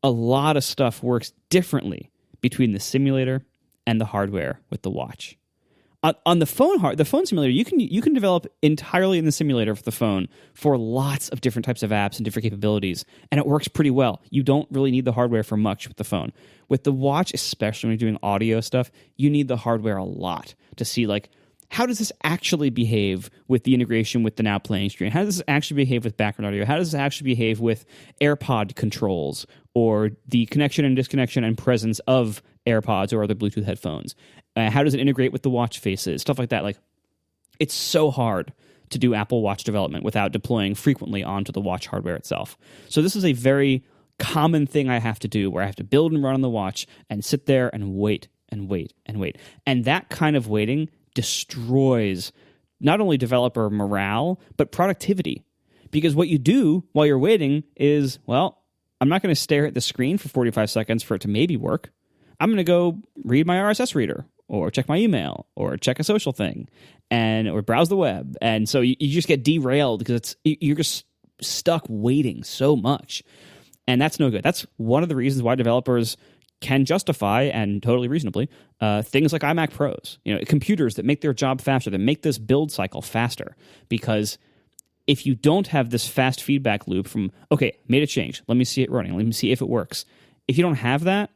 a lot of stuff works differently between the simulator and the hardware with the watch. On the phone simulator, you can develop entirely in the simulator for the phone for lots of different types of apps and different capabilities, and it works pretty well. You don't really need the hardware for much with the phone. With the watch, especially when you're doing audio stuff, you need the hardware a lot to see, like, how does this actually behave with the integration with the now playing screen? How does this actually behave with background audio? How does this actually behave with AirPod controls or the connection and disconnection and presence of AirPods or other Bluetooth headphones? How does it integrate with the watch faces? Stuff like that. Like, it's so hard to do Apple Watch development without deploying frequently onto the watch hardware itself. So this is a very common thing I have to do, where I have to build and run on the watch and sit there and wait and wait and wait. And that kind of waiting destroys not only developer morale, but productivity. Because what you do while you're waiting is, well, I'm not going to stare at the screen for 45 seconds for it to maybe work. I'm going to go read my RSS reader, or check my email, or check a social thing, or browse the web. And so you just get derailed because you're just stuck waiting so much. And that's no good. That's one of the reasons why developers can justify, and totally reasonably, things like iMac Pros, computers that make their job faster, that make this build cycle faster. Because if you don't have this fast feedback loop from, okay, made a change, let me see it running, let me see if it works. If you don't have that,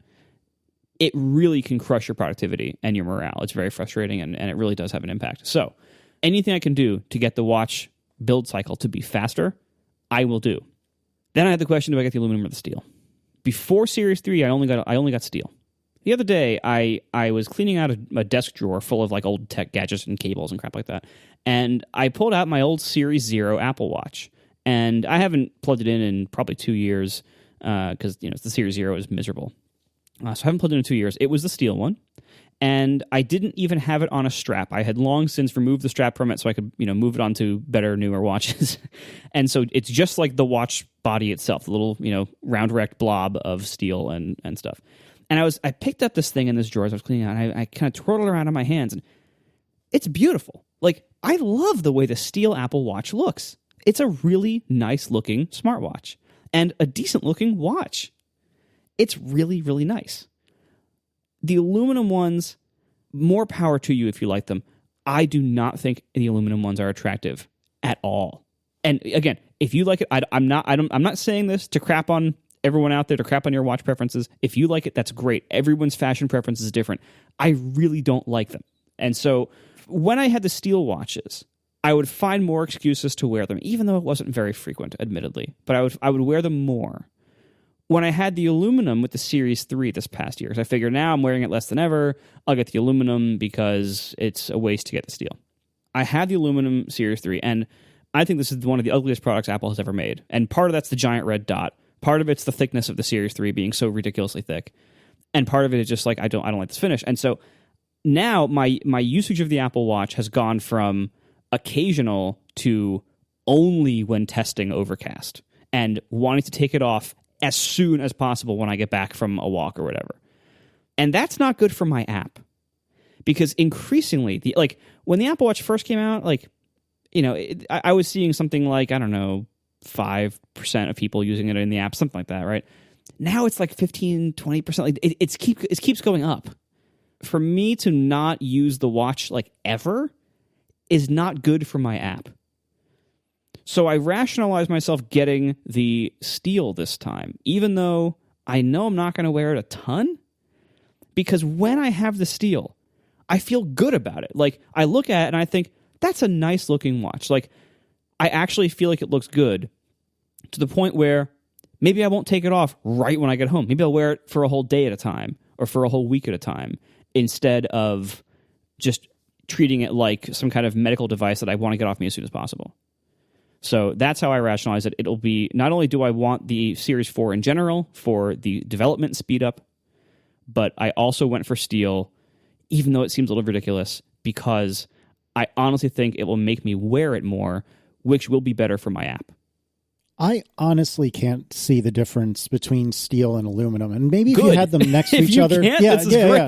it really can crush your productivity and your morale. It's very frustrating, and it really does have an impact. So anything I can do to get the watch build cycle to be faster, I will do. Then I had the question, do I get the aluminum or the steel? Before Series 3, I only got steel. The other day, I was cleaning out a desk drawer full of like old tech gadgets and cables and crap like that, and I pulled out my old Series 0 Apple Watch, and I haven't plugged it in probably 2 years, because the Series 0 is miserable. So I haven't plugged it in 2 years. It was the steel one, and I didn't even have it on a strap. I had long since removed the strap from it so I could move it onto better, newer watches. And so it's just like the watch body itself, the little round rect blob of steel and stuff. And I picked up this thing in this drawer as I was cleaning out, and I kind of twirled it around in my hands, and it's beautiful. Like, I love the way the steel Apple Watch looks. It's a really nice looking smartwatch and a decent looking watch. It's really, really nice. The aluminum ones, more power to you if you like them. I do not think the aluminum ones are attractive at all. And again, if you like it, I'm not saying this to crap on everyone out there, to crap on your watch preferences. If you like it, that's great. Everyone's fashion preference is different. I really don't like them. And so when I had the steel watches, I would find more excuses to wear them, even though it wasn't very frequent, admittedly. But I would wear them more. When I had the aluminum with the Series 3 this past year, because I figured now I'm wearing it less than ever, I'll get the aluminum because it's a waste to get the steel. I had the aluminum Series 3, and I think this is one of the ugliest products Apple has ever made. And part of that's the giant red dot. Part of it's the thickness of the Series 3 being so ridiculously thick. And part of it is just like, I don't like this finish. And so now my usage of the Apple Watch has gone from occasional to only when testing Overcast and wanting to take it off as soon as possible when I get back from a walk or whatever. And that's not good for my app. Because increasingly, when the Apple Watch first came out, I was seeing something like, 5% of people using it in the app, something like that, right? Now it's like 15, 20%. It keeps going up. For me to not use the watch ever is not good for my app. So I rationalized myself getting the steel this time, even though I know I'm not going to wear it a ton. Because when I have the steel, I feel good about it. Like, I look at it and I think, that's a nice looking watch. Like, I actually feel like it looks good to the point where maybe I won't take it off right when I get home. Maybe I'll wear it for a whole day at a time or for a whole week at a time instead of just treating it like some kind of medical device that I want to get off me as soon as possible. So that's how I rationalize it. It'll be, not only do I want the Series 4 in general for the development speed up, but I also went for steel, even though it seems a little ridiculous, because I honestly think it will make me wear it more, which will be better for my app. I honestly can't see the difference between steel and aluminum. And maybe if you had them next to each other. Yeah.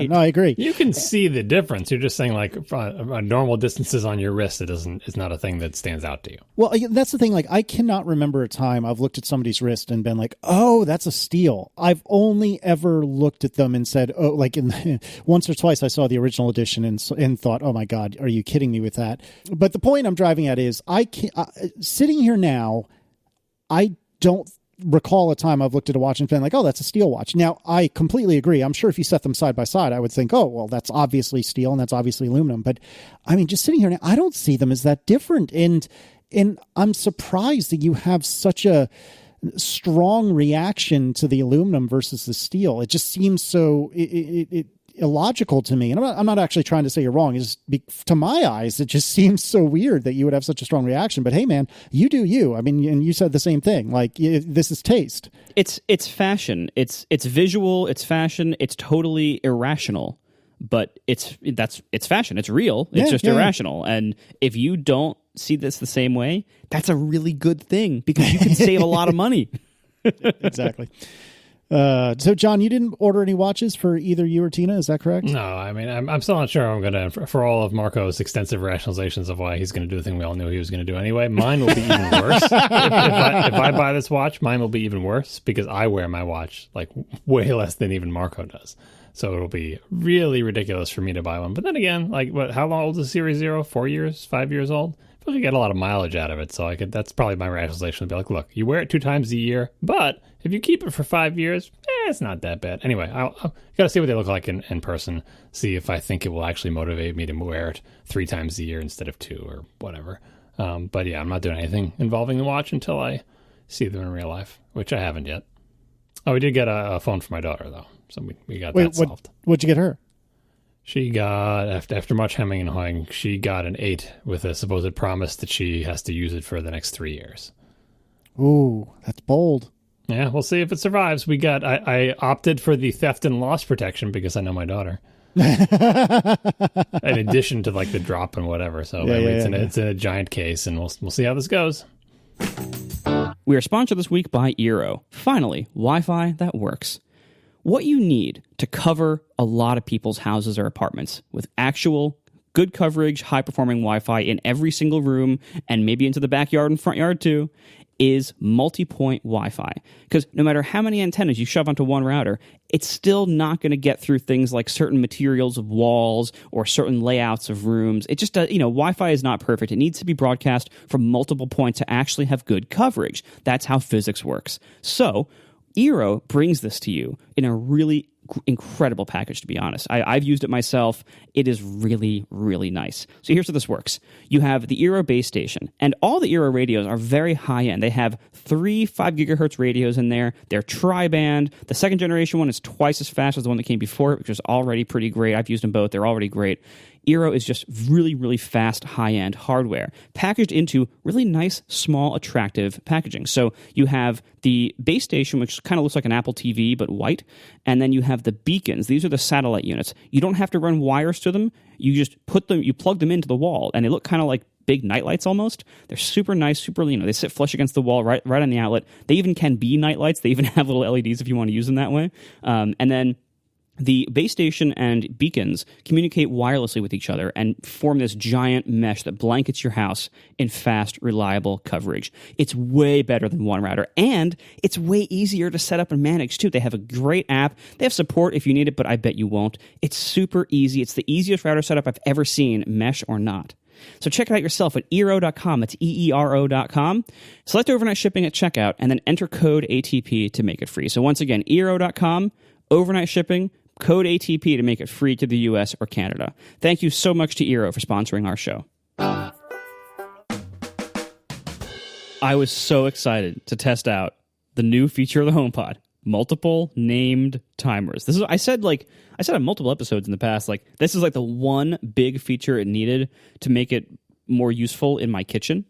No, I agree. You can see the difference. You're just saying, like, normal distances on your wrist, it's not a thing that stands out to you. Well, that's the thing. Like, I cannot remember a time I've looked at somebody's wrist and been like, oh, that's a steel. I've only ever looked at them and said, oh, like once or twice I saw the original edition and thought, oh my God, are you kidding me with that? But the point I'm driving at is sitting here now, I don't recall a time I've looked at a watch and been like, oh, that's a steel watch. Now, I completely agree. I'm sure if you set them side by side, I would think, oh, well, that's obviously steel and that's obviously aluminum. But I mean, just sitting here now, I don't see them as that different. And I'm surprised that you have such a strong reaction to the aluminum versus the steel. It just seems so illogical to me. And I'm not actually trying to say you're wrong. It's just, to my eyes, it just seems so weird that you would have such a strong reaction. But hey, man, you do you. I mean, and you said the same thing. Like, this is taste. It's fashion. It's visual. It's fashion. It's totally irrational. But it's fashion. It's real. It's just irrational. And if you don't see this the same way, that's a really good thing because you can save a lot of money. Exactly. So, John, you didn't order any watches for either you or Tina, is that correct? No, I mean, I'm still not sure I'm going to, for all of Marco's extensive rationalizations of why he's going to do the thing we all knew he was going to do anyway, mine will be even worse. if I buy this watch, mine will be even worse because I wear my watch like way less than even Marco does. So it'll be really ridiculous for me to buy one. But then again, like, how long old is Series 0? 4 years? 5 years old? I feel like I get a lot of mileage out of it. So that's probably my rationalization. Be like, look, you wear it 2 times a year, but if you keep it for 5 years, it's not that bad. Anyway, I'll got to see what they look like in person, see if I think it will actually motivate me to wear it 3 times a year instead of 2 or whatever. But yeah, I'm not doing anything involving the watch until I see them in real life, which I haven't yet. Oh, we did get a phone for my daughter, though. So we got that solved. What'd you get her? She got, after much hemming and hawing, she got an 8 with a supposed promise that she has to use it for the next 3 years. Ooh, that's bold. Yeah, we'll see if it survives. I opted for the theft and loss protection because I know my daughter. In addition to like the drop and whatever. So it's in a giant case, and we'll see how this goes. We are sponsored this week by Eero. Finally, Wi-Fi that works. What you need to cover a lot of people's houses or apartments with actual good coverage, high-performing Wi-Fi in every single room, and maybe into the backyard and front yard too, is multi-point Wi-Fi. Because no matter how many antennas you shove onto one router, it's still not going to get through things like certain materials of walls or certain layouts of rooms. It just does, Wi-Fi is not perfect. It needs to be broadcast from multiple points to actually have good coverage. That's how physics works. So, Eero brings this to you in a really incredible package, to be honest. I've used it myself. It is really, really nice. So here's how this works. You have the Eero base station, and all the Eero radios are very high-end. They have 3 5 gigahertz radios in there. They're tri-band. The second generation one is twice as fast as the one that came before it, which is already pretty great. I've used them both. They're already great. Eero is just really, really fast, high-end hardware, packaged into really nice, small, attractive packaging. So you have the base station, which kind of looks like an Apple TV, but white, and then you have the beacons. These are the satellite units. You don't have to run wires to them. You just you plug them into the wall, and they look kind of like big nightlights almost. They're super nice, super, they sit flush against the wall right on the outlet. They even can be nightlights. They even have little LEDs if you want to use them that way. And then the base station and beacons communicate wirelessly with each other and form this giant mesh that blankets your house in fast, reliable coverage. It's way better than one router, and it's way easier to set up and manage, too. They have a great app. They have support if you need it, but I bet you won't. It's super easy. It's the easiest router setup I've ever seen, mesh or not. So check it out yourself at Eero.com. That's EERO.com. Select overnight shipping at checkout, and then enter code ATP to make it free. So once again, Eero.com, overnight shipping, Code ATP to make it free to the US or Canada. Thank you so much to Eero for sponsoring our show. I was so excited to test out the new feature of the HomePod, multiple named timers. This is I said on multiple episodes in the past, like this is like the one big feature it needed to make it more useful in my kitchen.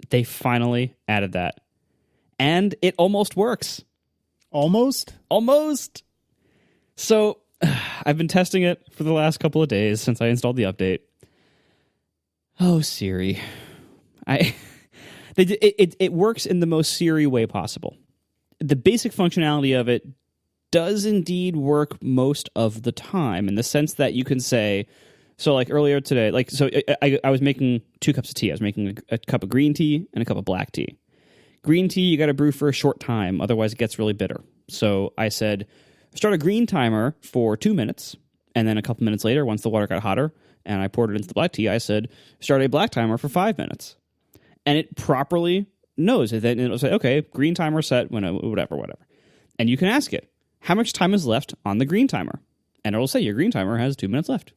They finally added that. And it almost works. Almost? So I've been testing it for the last couple of days since I installed the update. Oh, Siri. It works in the most Siri way possible. The basic functionality of it does indeed work most of the time, in the sense that you can say, so like earlier today, I was making 2 cups of tea. I was making a cup of green tea and a cup of black tea. Green tea, you got to brew for a short time, otherwise it gets really bitter. So I said, start a green timer for 2 minutes, and then a couple minutes later, once the water got hotter, and I poured it into the black tea, I said, start a black timer for 5 minutes. And it properly knows it. Then it'll say, okay, green timer set, whatever. And you can ask it, how much time is left on the green timer? And it'll say, your green timer has 2 minutes left.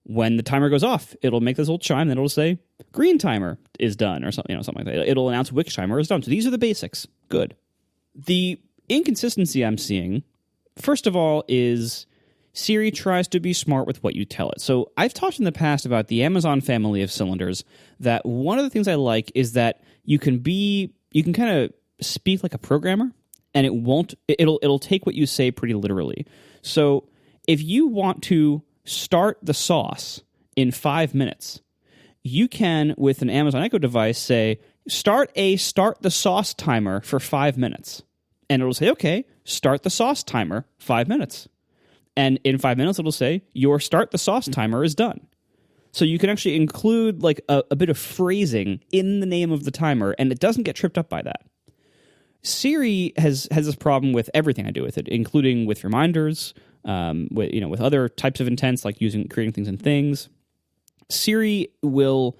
When the timer goes off, it'll make this little chime, then it'll say, green timer is done, or something, something like that. It'll announce which timer is done. So these are the basics. Good. The inconsistency I'm seeing, first of all, is Siri tries to be smart with what you tell it. So I've talked in the past about the Amazon family of cylinders, that one of the things I like is that you can kind of speak like a programmer, and it'll take what you say pretty literally. So if you want to start the sauce in 5 minutes, you can, with an Amazon Echo device, say, start the sauce timer for 5 minutes. And it'll say, okay, start the sauce timer 5 minutes. And in 5 minutes, it'll say, your start the sauce timer is done. So you can actually include like a bit of phrasing in the name of the timer, and it doesn't get tripped up by that. Siri has this problem with everything I do with it, including with reminders, with other types of intents, like creating things in things. Siri will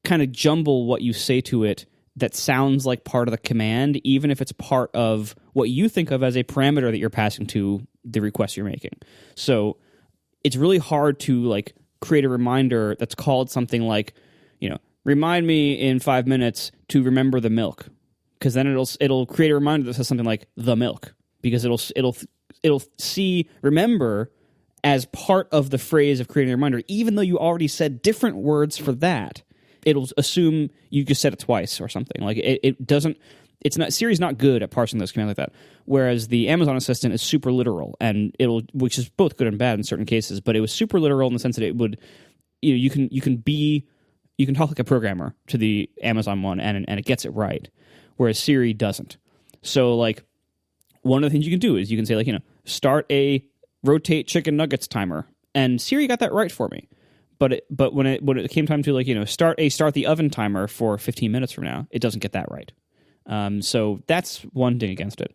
kind of jumble what you say to it that sounds like part of the command, even if it's part of what you think of as a parameter that you're passing to the request you're making. So it's really hard to like create a reminder that's called something like, remind me in 5 minutes to remember the milk, because then it'll create a reminder that says something like the milk, because it'll see remember as part of the phrase of creating a reminder, even though you already said different words for that. It'll assume you just said it twice or something. Like it doesn't. It's not. Siri's not good at parsing those commands like that. Whereas the Amazon Assistant is super literal, and which is both good and bad in certain cases. But it was super literal in the sense that it would, you can talk like a programmer to the Amazon one, and it gets it right, whereas Siri doesn't. So like, one of the things you can do is you can say like, start a rotate chicken nuggets timer, and Siri got that right for me. But when it came time to like, start the oven timer for 15 minutes from now, it doesn't get that right. So that's one thing against it.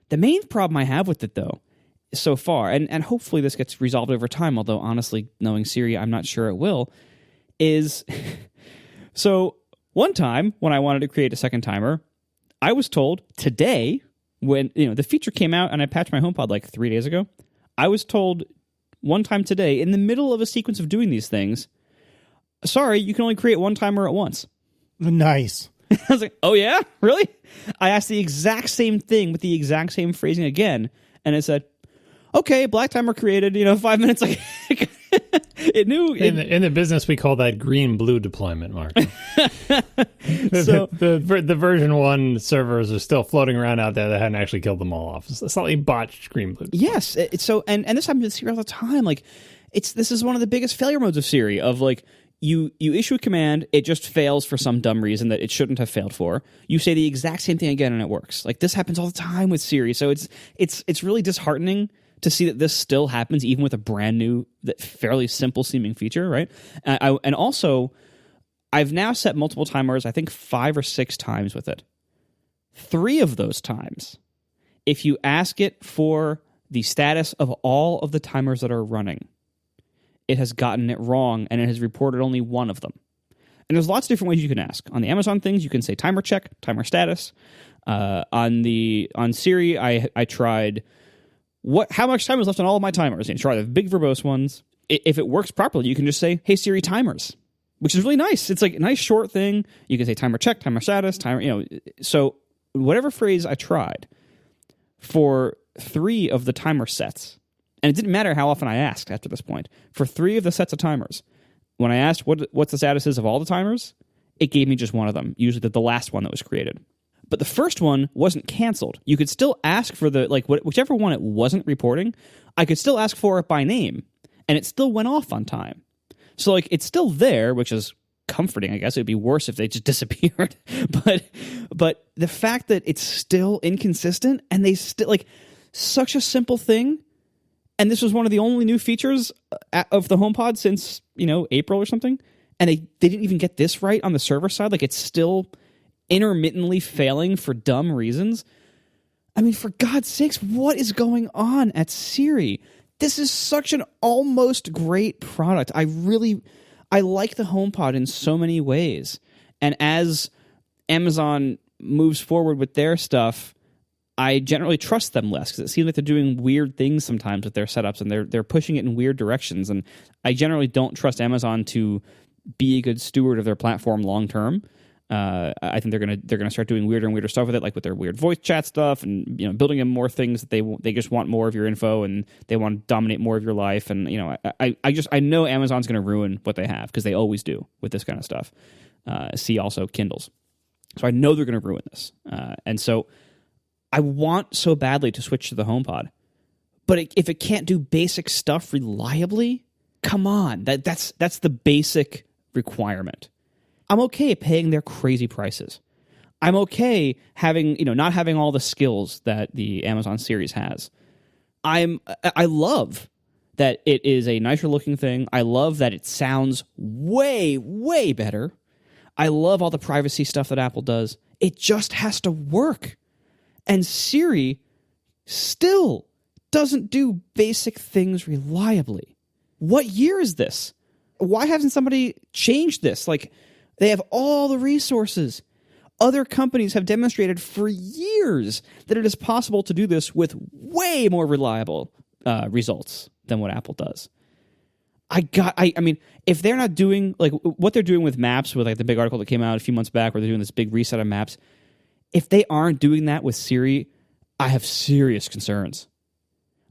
The main problem I have with it, though, so far, and hopefully this gets resolved over time, although honestly, knowing Siri, I'm not sure it will, is so one time when I wanted to create a second timer, I was told today, when the feature came out and I patched my HomePod like 3 days ago, I was told one time today, in the middle of a sequence of doing these things, sorry, you can only create one timer at once. Nice. I was like, oh yeah? Really? I asked the exact same thing with the exact same phrasing again, and it said, okay, black timer created, 5 minutes. Like, it knew. In the business, we call that green-blue deployment, Mark. So, the version 1 servers are still floating around out there that hadn't actually killed them all off. It's a slightly botched green-blue. Yes. So, and this happens with Siri all the time. Like, this is one of the biggest failure modes of Siri, of like, you issue a command, it just fails for some dumb reason that it shouldn't have failed for. You say the exact same thing again, and it works. Like, this happens all the time with Siri. So it's really disheartening to see that this still happens even with a brand new, fairly simple seeming feature, right? And also, I've now set multiple timers, I think 5 or 6 times with it. 3 of those times, if you ask it for the status of all of the timers that are running, it has gotten it wrong, and it has reported only one of them. And there's lots of different ways you can ask. On the Amazon things, you can say timer check, timer status. On Siri, I tried how much time is left on all of my timers? And try the big verbose ones. If it works properly, you can just say, hey, Siri, timers, which is really nice. It's like a nice short thing. You can say timer check, timer status, timer, so whatever phrase I tried for 3 of the timer sets, and it didn't matter how often I asked after this point, for 3 of the sets of timers, when I asked what's the status is of all the timers, it gave me just one of them, usually the last one that was created. But the first one wasn't canceled. You could still ask for whichever one it wasn't reporting, I could still ask for it by name, and it still went off on time. So it's still there, which is comforting, I guess. It would be worse if they just disappeared. But the fact that it's still inconsistent, and they still, such a simple thing, and this was one of the only new features of the HomePod since, April or something, and they didn't even get this right on the server side. It's still intermittently failing for dumb reasons. I mean, for God's sakes, what is going on at Siri? This is such an almost great product. I like the HomePod in so many ways. And as Amazon moves forward with their stuff, I generally trust them less because it seems like they're doing weird things sometimes with their setups, and they're pushing it in weird directions. And I generally don't trust Amazon to be a good steward of their platform long term. I think they're gonna start doing weirder and weirder stuff with it, like with their weird voice chat stuff, and building in more things that they just want more of your info, and they want to dominate more of your life. And I know Amazon's going to ruin what they have, because they always do with this kind of stuff. See also Kindles, so I know they're going to ruin this. And so I want so badly to switch to the HomePod, but if it can't do basic stuff reliably, come on, that's the basic requirement. I'm okay paying their crazy prices. I'm okay having, not having all the skills that the Amazon series has. I love that it is a nicer looking thing. I love that it sounds way, way better. I love all the privacy stuff that Apple does. It just has to work. And Siri still doesn't do basic things reliably. What year is this? Why hasn't somebody changed this? They have all the resources. Other companies have demonstrated for years that it is possible to do this with way more reliable results than what Apple does. I mean, if they're not doing what they're doing with Maps, with the big article that came out a few months back where they're doing this big reset of Maps, if they aren't doing that with Siri, I have serious concerns.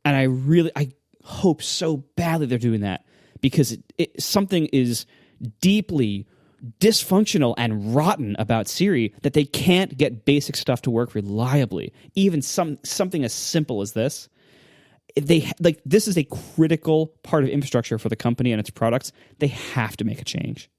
And I hope so badly they're doing that, because something is deeply dysfunctional and rotten about Siri that they can't get basic stuff to work reliably. Even something as simple as this. This is a critical part of infrastructure for the company and its products. They have to make a change.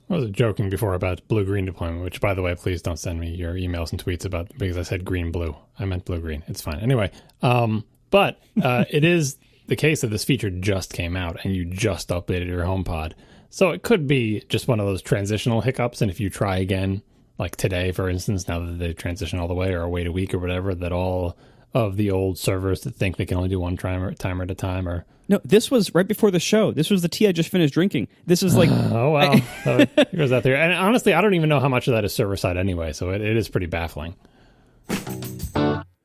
I was joking before about blue-green deployment, which, by the way, please don't send me your emails and tweets about, because I said green-blue. I meant blue-green. It's fine. Anyway, but it is the case that this feature just came out and you just updated your HomePod. So it could be just one of those transitional hiccups, and if you try again, like today, for instance, now that they've transitioned all the way, or wait a week or whatever, that all of the old servers that think they can only do one timer at a time, or... No, this was right before the show. This was the tea I just finished drinking. This is oh, wow. So here goes that there. And honestly, I don't even know how much of that is server-side anyway, so it is pretty baffling.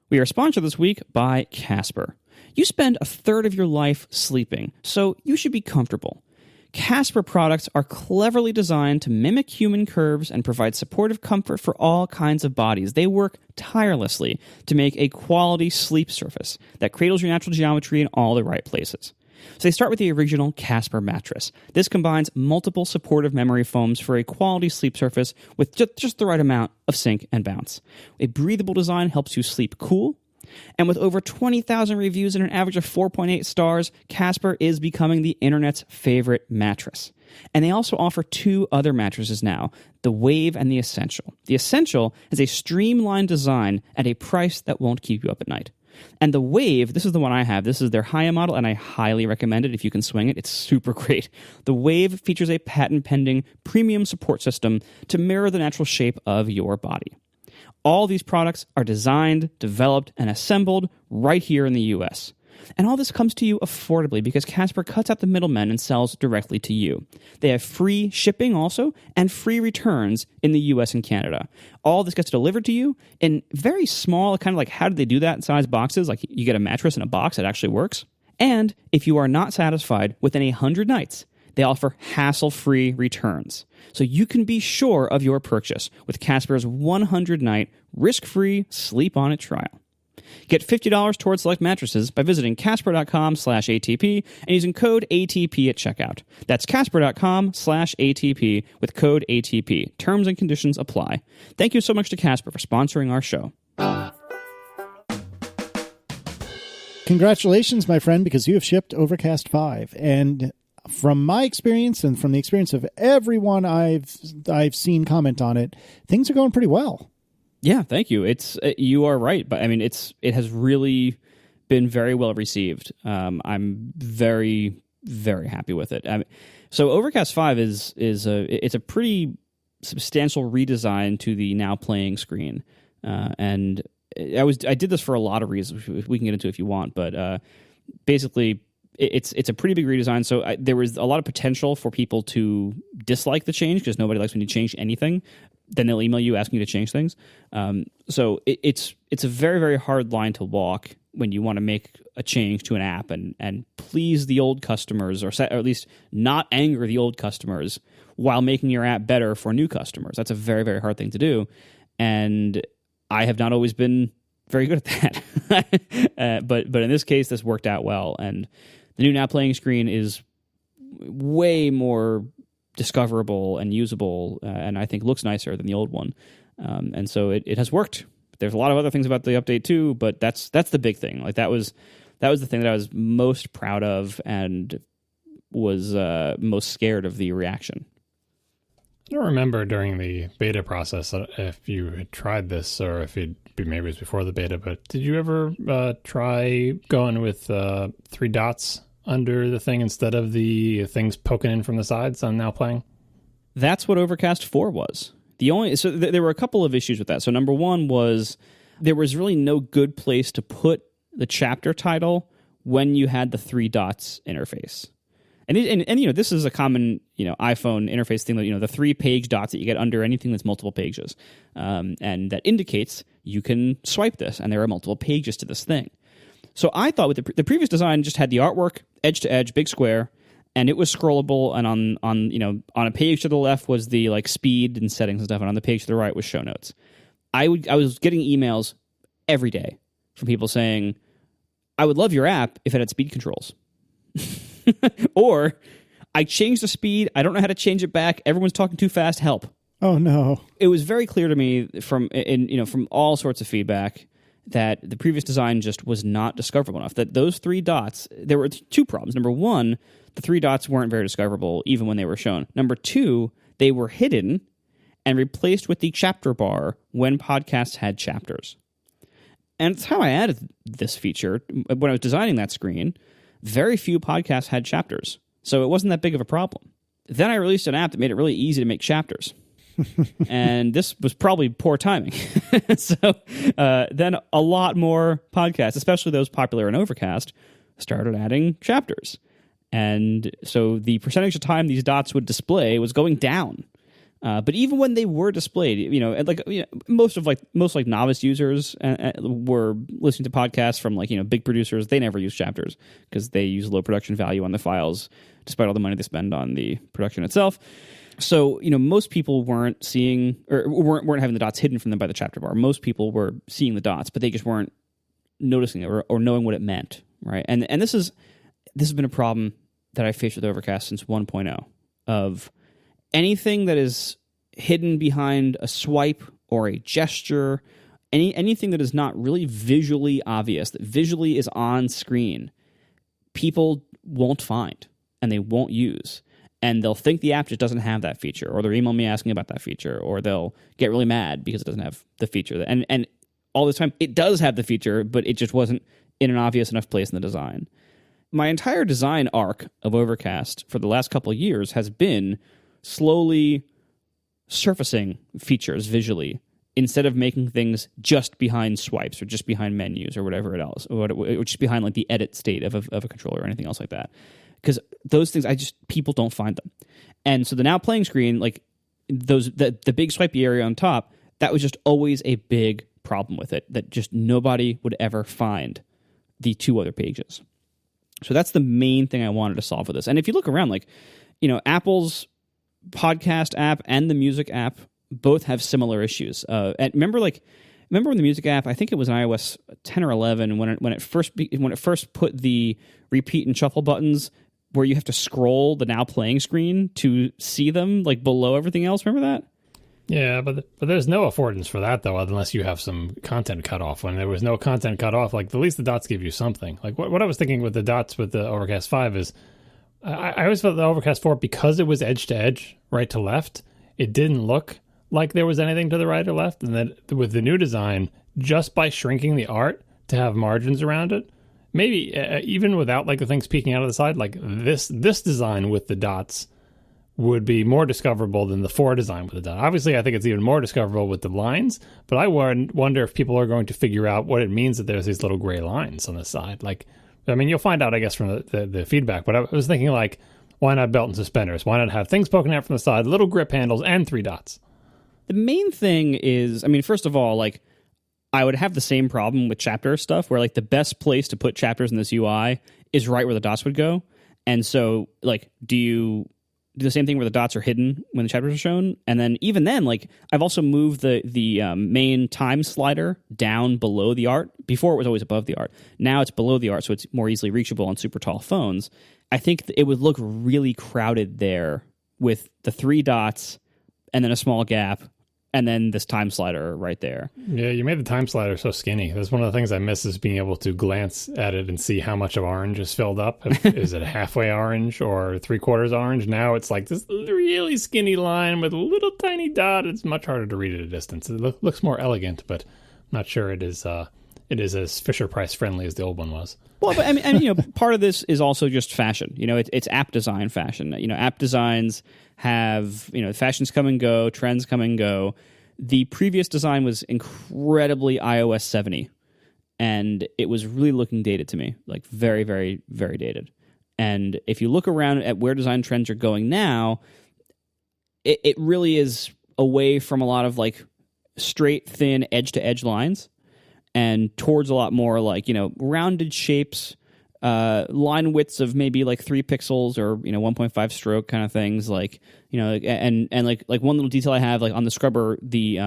We are sponsored this week by Casper. You spend a third of your life sleeping, so you should be comfortable. Casper products are cleverly designed to mimic human curves and provide supportive comfort for all kinds of bodies. They work tirelessly to make a quality sleep surface that cradles your natural geometry in all the right places. So they start with the original Casper mattress. This combines multiple supportive memory foams for a quality sleep surface with just the right amount of sink and bounce. A breathable design helps you sleep cool. And with over 20,000 reviews and an average of 4.8 stars, Casper is becoming the internet's favorite mattress. And they also offer 2 other mattresses now, the Wave and the Essential. The Essential is a streamlined design at a price that won't keep you up at night. And the Wave, this is the one I have. This is their high-end model, and I highly recommend it if you can swing it. It's super great. The Wave features a patent-pending premium support system to mirror the natural shape of your body. All these products are designed, developed, and assembled right here in the U.S. And all this comes to you affordably because Casper cuts out the middlemen and sells directly to you. They have free shipping also and free returns in the US and Canada. All this gets delivered to you in very small, kind of like how did they do that size boxes? Like you get a mattress in a box that actually works. And if you are not satisfied within 100 nights, they offer hassle-free returns. So you can be sure of your purchase with Casper's 100-night risk-free sleep-on-it trial. Get $50 towards select mattresses by visiting casper.com/ATP and using code ATP at checkout. That's casper.com/ATP with code ATP. Terms and conditions apply. Thank you so much to Casper for sponsoring our show. Congratulations, my friend, because you have shipped Overcast 5. And from my experience and from the experience of everyone I've seen comment on it, things are going pretty well. Yeah, thank you. You are right, but I mean, it has really been very well received. I'm very, very happy with it. So Overcast 5 is a pretty substantial redesign to the now playing screen, and I did this for a lot of reasons we can get into if you want, but basically it's a pretty big redesign. So there was a lot of potential for people to dislike the change because nobody likes when you change anything. Then they'll email you asking you to change things. So it's a very, very hard line to walk when you want to make a change to an app and please the old customers or at least not anger the old customers while making your app better for new customers. That's a very, very hard thing to do. And I have not always been very good at that. But in this case, this worked out well. And the new now playing screen is way more discoverable and usable, and I think looks nicer than the old one. And so it has worked. There's a lot of other things about the update too, but that's the big thing. Like that was the thing that I was most proud of and was most scared of the reaction. I don't remember during the beta process if you had tried this or if maybe it was before the beta, but did you ever try going with 3 dots under the thing instead of the things poking in from the sides on now playing? That's what Overcast 4 was. There were a couple of issues with that. So number one was there was really no good place to put the chapter title when you had the 3 dots interface. And you know, this is a common, you know, iPhone interface thing that, you know, the 3 page dots that you get under anything that's multiple pages. And that indicates you can swipe this and there are multiple pages to this thing. So I thought with the previous design just had the artwork edge to edge, big square, and it was scrollable. And on a page to the left was the like speed and settings and stuff, and on the page to the right was show notes. I was getting emails every day from people saying, "I would love your app if it had speed controls," or "I changed the speed. I don't know how to change it back. Everyone's talking too fast. Help." Oh no! It was very clear to me from all sorts of feedback that the previous design just was not discoverable enough. That those 3 dots, there were 2 problems. Number one, the 3 dots weren't very discoverable even when they were shown. Number 2, they were hidden and replaced with the chapter bar when podcasts had chapters. And it's how I added this feature. When I was designing that screen, very few podcasts had chapters, so it wasn't that big of a problem. Then I released an app that made it really easy to make chapters. And this was probably poor timing. So then a lot more podcasts, especially those popular in Overcast, started adding chapters. And so the percentage of time these dots would display was going down. But even when they were displayed, most novice users were listening to podcasts from big producers. They never use chapters because they use low production value on the files, despite all the money they spend on the production itself. So, most people weren't seeing or weren't having the dots hidden from them by the chapter bar. Most people were seeing the dots, but they just weren't noticing it or knowing what it meant, right? And this has been a problem that I faced with Overcast since 1.0 of anything that is hidden behind a swipe or a gesture, anything that is not really visually obvious, that visually is on screen, people won't find and they won't use. And they'll think the app just doesn't have that feature, or they'll email me asking about that feature, or they'll get really mad because it doesn't have the feature. And all this time, it does have the feature, but it just wasn't in an obvious enough place in the design. My entire design arc of Overcast for the last couple of years has been slowly surfacing features visually instead of making things just behind swipes or just behind menus or whatever else, or just behind like the edit state of a controller or anything else like that. Because those things, people don't find them. And so the now playing screen, like the big swipey area on top, that was just always a big problem with it, that just nobody would ever find the two other pages. So that's the main thing I wanted to solve with this. And if you look around, like, Apple's podcast app and the music app both have similar issues. And remember when the music app, I think it was in iOS 10 or 11, when it first put the repeat and shuffle buttons where you have to scroll the now playing screen to see them, like below everything else. Remember that? Yeah, but there's no affordance for that, though, unless you have some content cut off. When there was no content cut off, like, at least the dots give you something. Like, what I was thinking with the dots with the Overcast 5 is, I always felt the Overcast 4, because it was edge to edge, right to left, it didn't look like there was anything to the right or left. And then with the new design, just by shrinking the art to have margins around it, maybe even without like the things peeking out of the side, like this design with the dots would be more discoverable than the 4 design with the dot. Obviously, I think it's even more discoverable with the lines, but I wonder if people are going to figure out what it means that there's these little gray lines on the side. Like, I mean, you'll find out, I guess, from the feedback, but I was thinking, like, why not belt and suspenders? Why not have things poking out from the side, little grip handles, and 3 dots? The main thing is, I mean, first of all, like, I would have the same problem with chapter stuff where, like, the best place to put chapters in this UI is right where the dots would go. And so, like, do you do the same thing where the dots are hidden when the chapters are shown? And then even then, like, I've also moved the main time slider down below the art. Before it was always above the art. Now it's below the art, so it's more easily reachable on super tall phones. I think it would look really crowded there with the 3 dots and then a small gap and then this time slider right there. Yeah, you made the time slider so skinny. That's one of the things I miss, is being able to glance at it and see how much of orange is filled up. Is it halfway orange or 3/4 orange? Now it's like this really skinny line with a little tiny dot. It's much harder to read at a distance. It looks more elegant, but I'm not sure it is as Fisher-Price friendly as the old one was. Well, but I mean, part of this is also just fashion. It's app design fashion. App designs have, fashions come and go, trends come and go. The previous design was incredibly iOS 70, and it was really looking dated to me, like very, very, very dated. And if you look around at where design trends are going now, it really is away from a lot of like straight, thin, edge-to-edge lines, and towards a lot more like, rounded shapes, line widths of maybe like 3 pixels or 1.5 stroke kind of things, like and like one little detail I have, like on the scrubber, the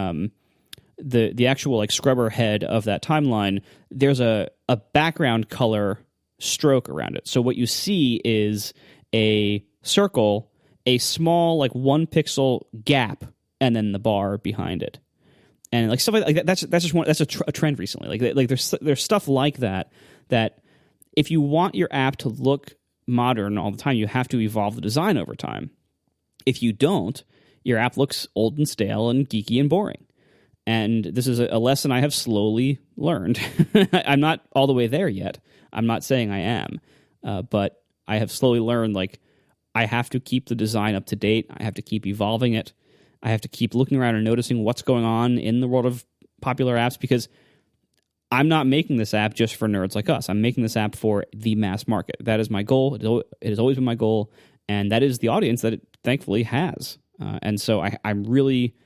actual like scrubber head of that timeline, there's a background color stroke around it. So what you see is a circle, a small like 1 pixel gap, and then the bar behind it. And like stuff like that, that's just one. That's a trend recently. Like there's stuff like that if you want your app to look modern all the time, you have to evolve the design over time. If you don't, your app looks old and stale and geeky and boring. And this is a lesson I have slowly learned. I'm not all the way there yet. I'm not saying I am, but I have slowly learned, like, I have to keep the design up to date. I have to keep evolving it. I have to keep looking around and noticing what's going on in the world of popular apps, because I'm not making this app just for nerds like us. I'm making this app for the mass market. That is my goal. It has always been my goal, and that is the audience that it thankfully has. And so I'm really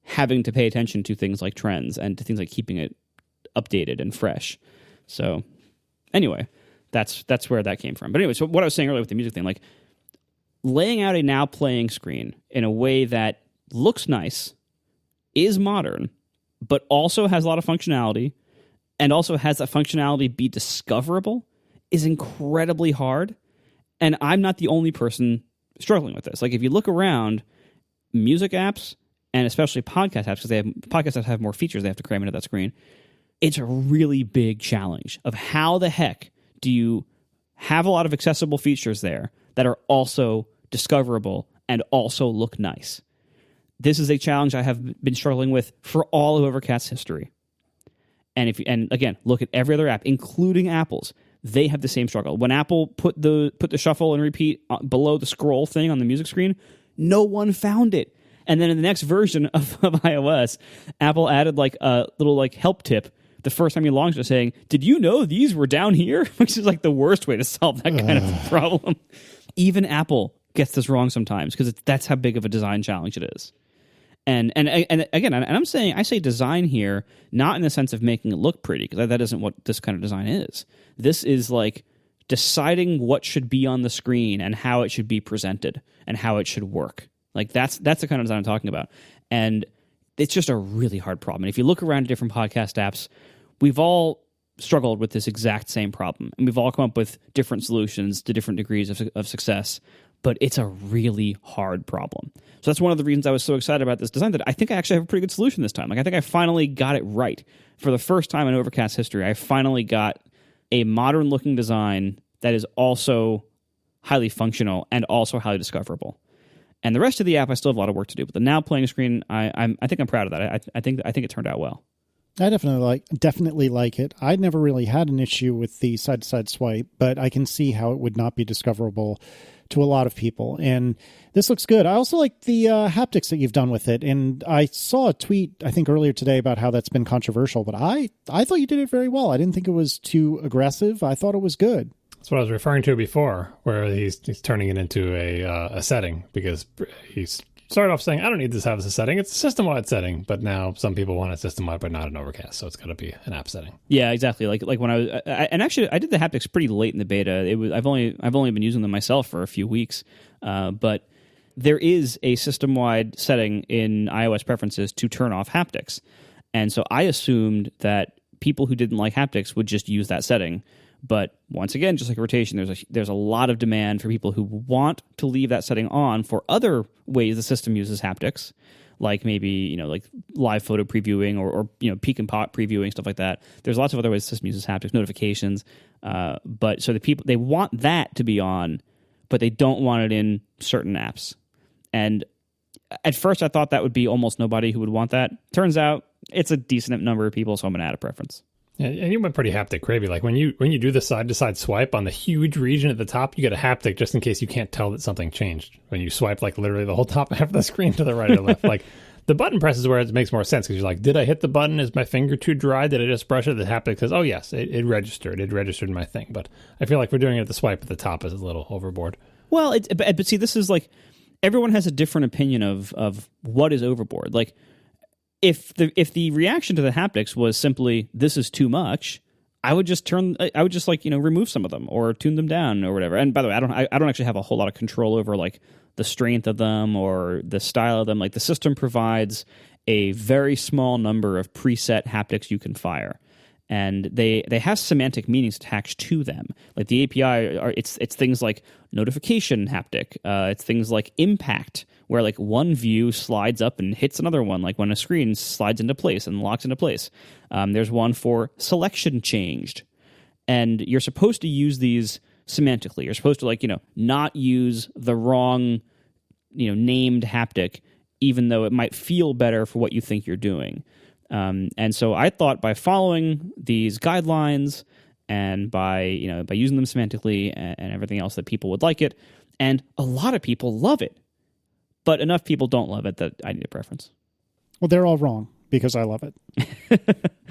having to pay attention to things like trends and to things like keeping it updated and fresh. So anyway, that's where that came from. But anyway, so what I was saying earlier with the music thing, like laying out a now playing screen in a way that looks nice, is modern, but also has a lot of functionality, and also has that functionality be discoverable, is incredibly hard. And I'm not the only person struggling with this. Like, if you look around, music apps, and especially podcast apps, because podcast apps have more features they have to cram into that screen, it's a really big challenge of how the heck do you have a lot of accessible features there that are also discoverable and also look nice. This is a challenge I have been struggling with for all of Overcast's history. And again, look at every other app, including Apple's. They have the same struggle. When Apple put the shuffle and repeat below the scroll thing on the music screen, no one found it. And then in the next version of iOS, Apple added like a little like help tip the first time you launched it saying, did you know these were down here? Which is like the worst way to solve that kind of problem. Even Apple gets this wrong sometimes because that's how big of a design challenge it is. And again, I say design here, not in the sense of making it look pretty, because that isn't what this kind of design is. This is like deciding what should be on the screen and how it should be presented and how it should work. Like that's the kind of design I'm talking about. And it's just a really hard problem. And if you look around at different podcast apps, we've all struggled with this exact same problem. And we've all come up with different solutions to different degrees of success. But it's a really hard problem. So that's one of the reasons I was so excited about this design, that I think I actually have a pretty good solution this time. Like I think I finally got it right. For the first time in Overcast history, I finally got a modern-looking design that is also highly functional and also highly discoverable. And the rest of the app, I still have a lot of work to do. But the now playing screen, I think I'm proud of that. I think it turned out well. I definitely like it. I never really had an issue with the side-to-side swipe, but I can see how it would not be discoverable to a lot of people. And this looks good. I also like the haptics that you've done with it. And I saw a tweet, I think earlier today, about how that's been controversial, but I thought you did it very well. I didn't think it was too aggressive. I thought it was good. That's what I was referring to before, where he's turning it into a setting, because he's started off saying, I don't need this to have as a setting. It's a system-wide setting, but now some people want it system-wide, but not an Overcast, so it's got to be an app setting. Yeah, exactly. Like when and actually I did the haptics pretty late in the beta. I've only been using them myself for a few weeks, but there is a system-wide setting in iOS preferences to turn off haptics, and so I assumed that people who didn't like haptics would just use that setting. But once again, just like rotation, there's a lot of demand for people who want to leave that setting on for other ways the system uses haptics, like maybe like live photo previewing or peek and pop previewing, stuff like that. There's lots of other ways the system uses haptics, notifications. But so the people, they want that to be on, but they don't want it in certain apps. And at first, I thought that would be almost nobody who would want that. Turns out it's a decent number of people, so I'm going to add a preference. And you went pretty haptic crazy. Like when you do the side-to-side swipe on the huge region at the top, you get a haptic just in case you can't tell that something changed. When you swipe like literally the whole top half of the screen to the right or left. Like the button press is where it makes more sense, because you're like, did I hit the button? Is my finger too dry? Did I just brush it? The haptic says, oh yes, it registered. It registered my thing. But I feel like we're doing it at the swipe at the top is a little overboard. Well, but see, this is like, everyone has a different opinion of what is overboard. Like, If the reaction to the haptics was simply this is too much, I would just remove some of them or tune them down or whatever. And by the way, I don't actually have a whole lot of control over like the strength of them or the style of them. Like the system provides a very small number of preset haptics you can fire, and they have semantic meanings attached to them. Like the API, it's things like notification haptic. It's things like impact, where like one view slides up and hits another one, like when a screen slides into place and locks into place. There's one for selection changed. And you're supposed to use these semantically. You're supposed to not use the wrong, named haptic, even though it might feel better for what you think you're doing. And so I thought by following these guidelines and by using them semantically and everything else, that people would like it. And a lot of people love it. But enough people don't love it that I need a preference. Well, they're all wrong, because I love it.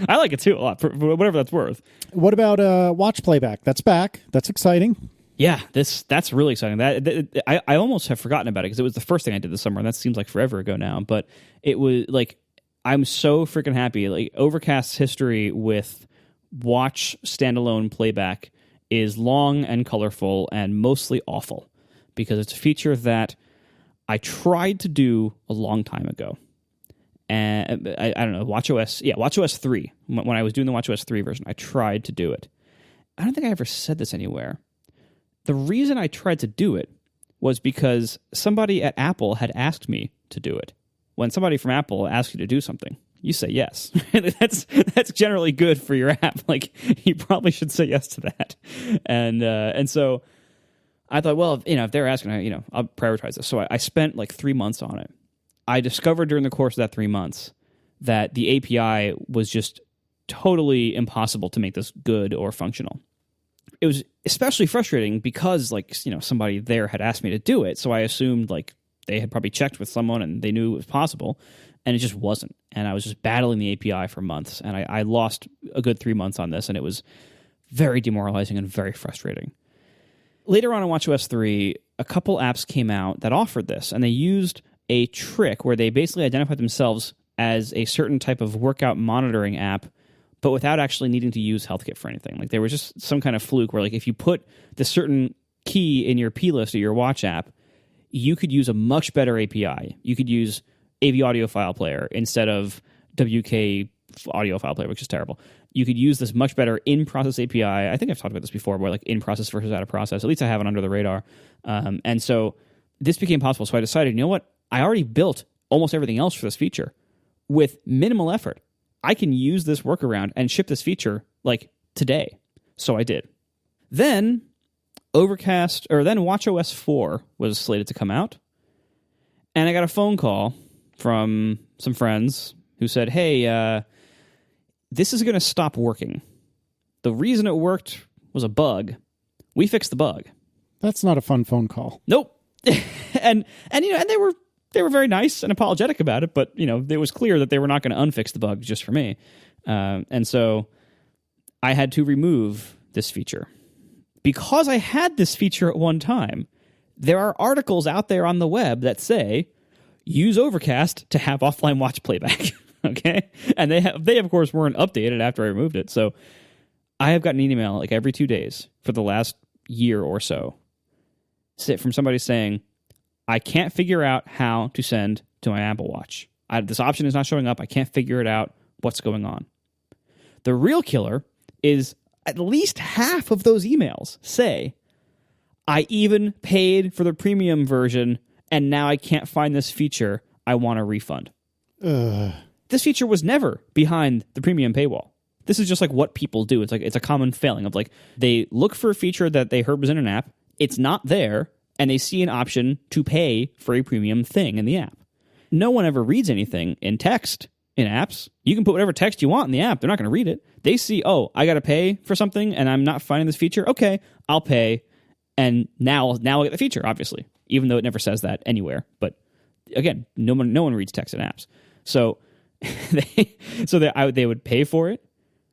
I like it too a lot, for whatever that's worth. What about watch playback? That's back. That's exciting. Yeah, that's really exciting. I almost have forgotten about it, because it was the first thing I did this summer, and that seems like forever ago now. But it was like, I'm so freaking happy. Like Overcast's history with watch standalone playback is long and colorful and mostly awful, because it's a feature that I tried to do a long time ago. And I don't know, WatchOS 3. When I was doing the WatchOS 3 version, I tried to do it. I don't think I ever said this anywhere. The reason I tried to do it was because somebody at Apple had asked me to do it. When somebody from Apple asks you to do something, you say yes. That's generally good for your app. Like, you probably should say yes to that. And so I thought, well, if they're asking, I'll prioritize this. So I spent like 3 months on it. I discovered during the course of that 3 months that the API was just totally impossible to make this good or functional. It was especially frustrating because, somebody there had asked me to do it. So I assumed, they had probably checked with someone and they knew it was possible, and it just wasn't. And I was just battling the API for months, and I lost a good 3 months on this, and it was very demoralizing and very frustrating. Later on in watchOS 3, a couple apps came out that offered this, and they used a trick where they basically identified themselves as a certain type of workout monitoring app, but without actually needing to use HealthKit for anything. Like, there was just some kind of fluke where, like, if you put the certain key in your plist of your watch app, you could use a much better API. You could use AV audio file player instead of WK audio file player, which is terrible. You could use this much better in-process API. I think I've talked about this before, where like in-process versus out-of-process. At least I have it under the radar. And so this became possible. So I decided, you know what? I already built almost everything else for this feature with minimal effort. I can use this workaround and ship this feature like today. So I did. Then watchOS 4 was slated to come out. And I got a phone call from some friends who said, hey, this is going to stop working. The reason it worked was a bug. We fixed the bug. That's not a fun phone call. Nope. and they were very nice and apologetic about it, but it was clear that they were not going to unfix the bug just for me. And so I had to remove this feature. Because I had this feature at one time, there are articles out there on the web that say, use Overcast to have offline watch playback. Okay? And they of course weren't updated after I removed it. So I have gotten an email like every 2 days for the last year or so from somebody saying, I can't figure out how to send to my Apple Watch. This option is not showing up. I can't figure it out. What's going on? The real killer is at least half of those emails say, I even paid for the premium version, and now I can't find this feature. I want a refund. This feature was never behind the premium paywall. This is just like what people do. It's a common failing of like they look for a feature that they heard was in an app. It's not there, and they see an option to pay for a premium thing in the app. No one ever reads anything in text in apps. You can put whatever text you want in the app. They're not going to read it. They see, oh, I got to pay for something, and I'm not finding this feature. Okay, I'll pay. And now I'll get the feature, obviously, even though it never says that anywhere. But again, no one reads text in apps. So they would pay for it,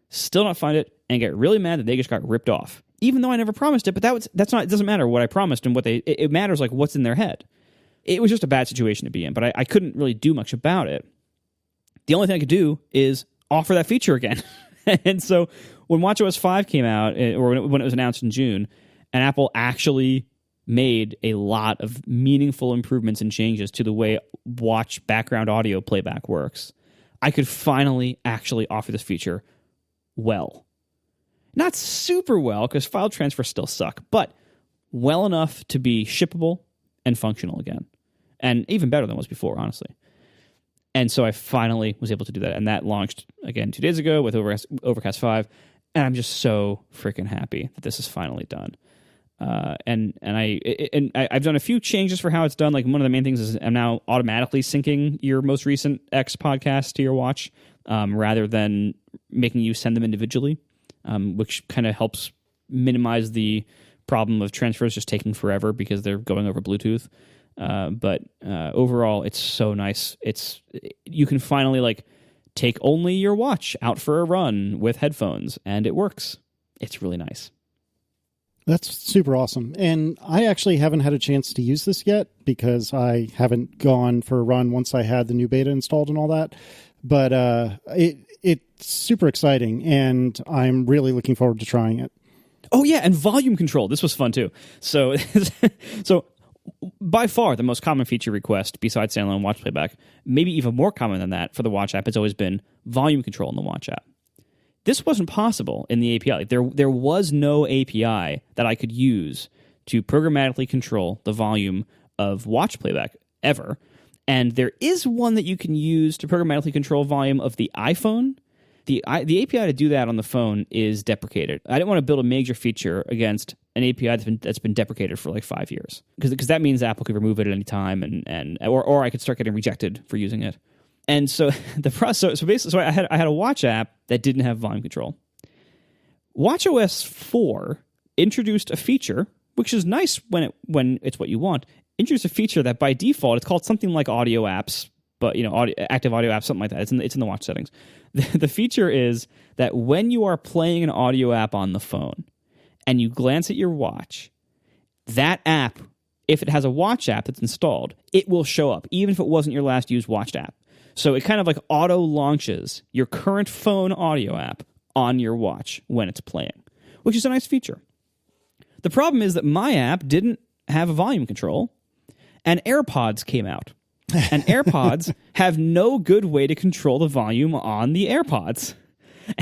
still not find it, and get really mad that they just got ripped off. Even though I never promised it, but that's not. It doesn't matter what I promised and it matters like what's in their head. It was just a bad situation to be in, but I couldn't really do much about it. The only thing I could do is offer that feature again. And so when watchOS 5 came out, or when it was announced in June, and Apple actually made a lot of meaningful improvements and changes to the way watch background audio playback works, I could finally actually offer this feature well. Not super well, because file transfers still suck, but well enough to be shippable and functional again. And even better than it was before, honestly. And so I finally was able to do that. And that launched, again, 2 days ago with Overcast 5. And I'm just so freaking happy that this is finally done. And I've done a few changes for how it's done. Like one of the main things is I'm now automatically syncing your most recent X podcasts to your watch rather than making you send them individually, which kind of helps minimize the problem of transfers just taking forever because they're going over Bluetooth. But overall, it's so nice. You can finally like take only your watch out for a run with headphones, and it works. It's really nice. That's super awesome. And I actually haven't had a chance to use this yet because I haven't gone for a run once I had the new beta installed and all that. But it's super exciting, and I'm really looking forward to trying it. Oh, yeah, and volume control. This was fun, too. So by far, the most common feature request, besides standalone watch playback, maybe even more common than that for the watch app, has always been volume control in the watch app. This wasn't possible in the API. Like there was no API that I could use to programmatically control the volume of watch playback ever. And there is one that you can use to programmatically control volume of the iPhone. The API to do that on the phone is deprecated. I didn't want to build a major feature against an API that's been deprecated for like 5 years, because that means Apple could remove it at any time, or I could start getting rejected for using it. And so so I had a watch app that didn't have volume control. watchOS 4 introduced a feature which is nice when it's what you want. introduced a feature that by default, it's called something like audio apps, but active audio apps, something like that. It's in the watch settings. The feature is that when you are playing an audio app on the phone and you glance at your watch, that app, if it has a watch app that's installed, it will show up, even if it wasn't your last used watch app. So it kind of like auto launches your current phone audio app on your watch when it's playing, which is a nice feature. The problem is that my app didn't have a volume control, and AirPods came out. And AirPods have no good way to control the volume on the AirPods.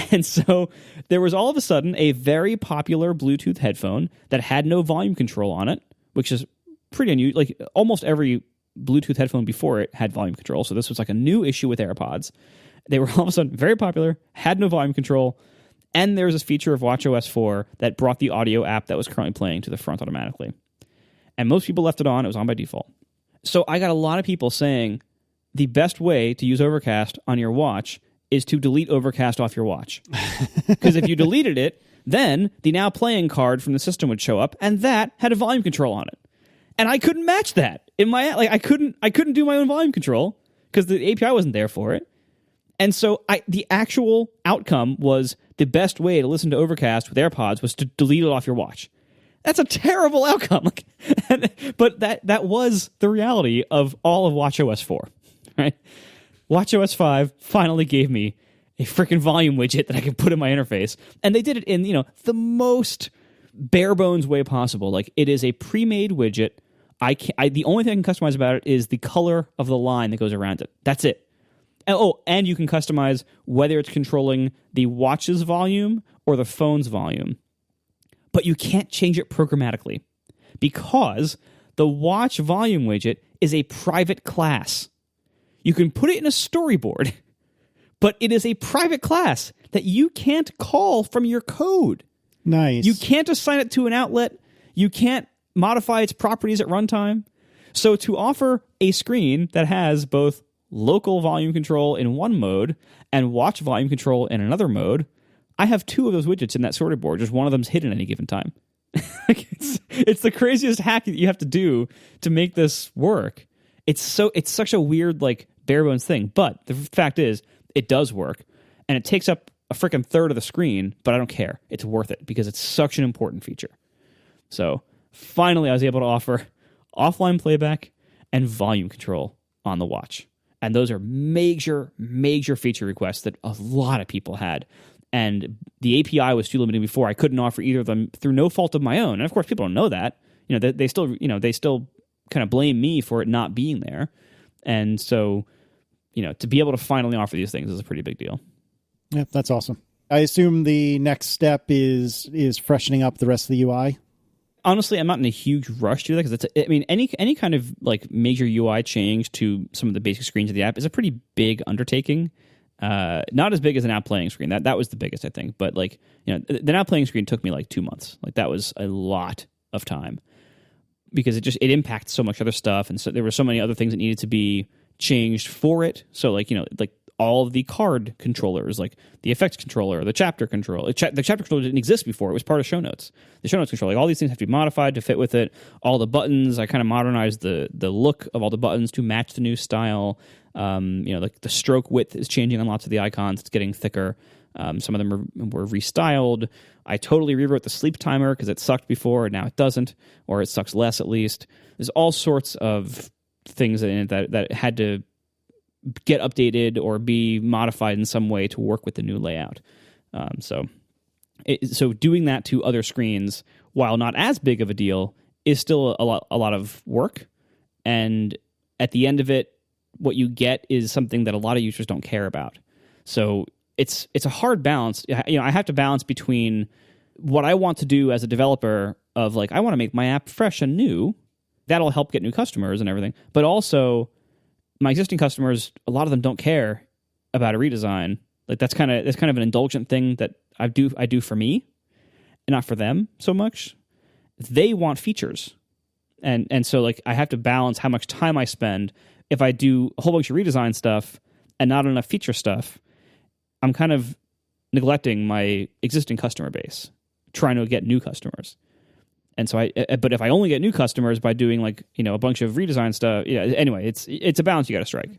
And so there was all of a sudden a very popular Bluetooth headphone that had no volume control on it, which is pretty unusual. Like almost every Bluetooth headphone before it had volume control. So this was like a new issue with AirPods. They were all of a sudden very popular, had no volume control, and there was this feature of watchOS 4 that brought the audio app that was currently playing to the front automatically. And most people left it on. It was on by default. So I got a lot of people saying the best way to use Overcast on your watch is to delete Overcast off your watch. Because if you deleted it, then the now playing card from the system would show up, and that had a volume control on it. And I couldn't match that in my I couldn't do my own volume control because the API wasn't there for it. And so the actual outcome was the best way to listen to Overcast with AirPods was to delete it off your watch. That's a terrible outcome. But that was the reality of all of watchOS 4, right? watchOS 5 finally gave me a freaking volume widget that I could put in my interface. And they did it in, the most bare bones way possible. Like it is a pre-made widget. The only thing I can customize about it is the color of the line that goes around it. That's it. And you can customize whether it's controlling the watch's volume or the phone's volume. But you can't change it programmatically because the watch volume widget is a private class. You can put it in a storyboard, but it is a private class that you can't call from your code. Nice. You can't assign it to an outlet. You can't modify its properties at runtime. So to offer a screen that has both local volume control in one mode and watch volume control in another mode, I have two of those widgets in that storyboard. Just one of them's hidden at any given time. It's the craziest hack that you have to do to make this work. It's such a weird, bare bones thing. But the fact is, it does work. And it takes up a freaking third of the screen, but I don't care. It's worth it because it's such an important feature. So finally, I was able to offer offline playback and volume control on the watch. And those are major, major feature requests that a lot of people had. And the API was too limiting before. I couldn't offer either of them through no fault of my own. And of course, people don't know that. They still kind of blame me for it not being there. And so, to be able to finally offer these things is a pretty big deal. Yeah, that's awesome. I assume the next step is freshening up the rest of the UI. Honestly, I'm not in a huge rush to do that because any kind of major UI change to some of the basic screens of the app is a pretty big undertaking. Not as big as an app playing screen. That was the biggest, I think. But the app playing screen took me 2 months. That was a lot of time because it impacts so much other stuff, and so there were so many other things that needed to be changed for it. So all of the card controllers, the effects controller, the chapter controller. The chapter controller didn't exist before. It was part of show notes. The show notes controller, all these things have to be modified to fit with it. All the buttons, I kind of modernized the look of all the buttons to match the new style. The stroke width is changing on lots of the icons. It's getting thicker. Some of them were restyled. I totally rewrote the sleep timer because it sucked before, and now it doesn't, or it sucks less at least. There's all sorts of things in it that had to get updated or be modified in some way to work with the new layout. So doing that to other screens, while not as big of a deal, is still a lot of work. And at the end of it, what you get is something that a lot of users don't care about. So it's a hard balance. I have to balance between what I want to do as a developer of I want to make my app fresh and new. That'll help get new customers and everything. But also, my existing customers, a lot of them don't care about a redesign. That's kind of an indulgent thing that I do for me, and not for them so much. They want features, and so I have to balance how much time I spend. If I do a whole bunch of redesign stuff and not enough feature stuff, I'm kind of neglecting my existing customer base, trying to get new customers. And so but if I only get new customers by doing like, a bunch of redesign stuff, anyway, it's a balance you got to strike.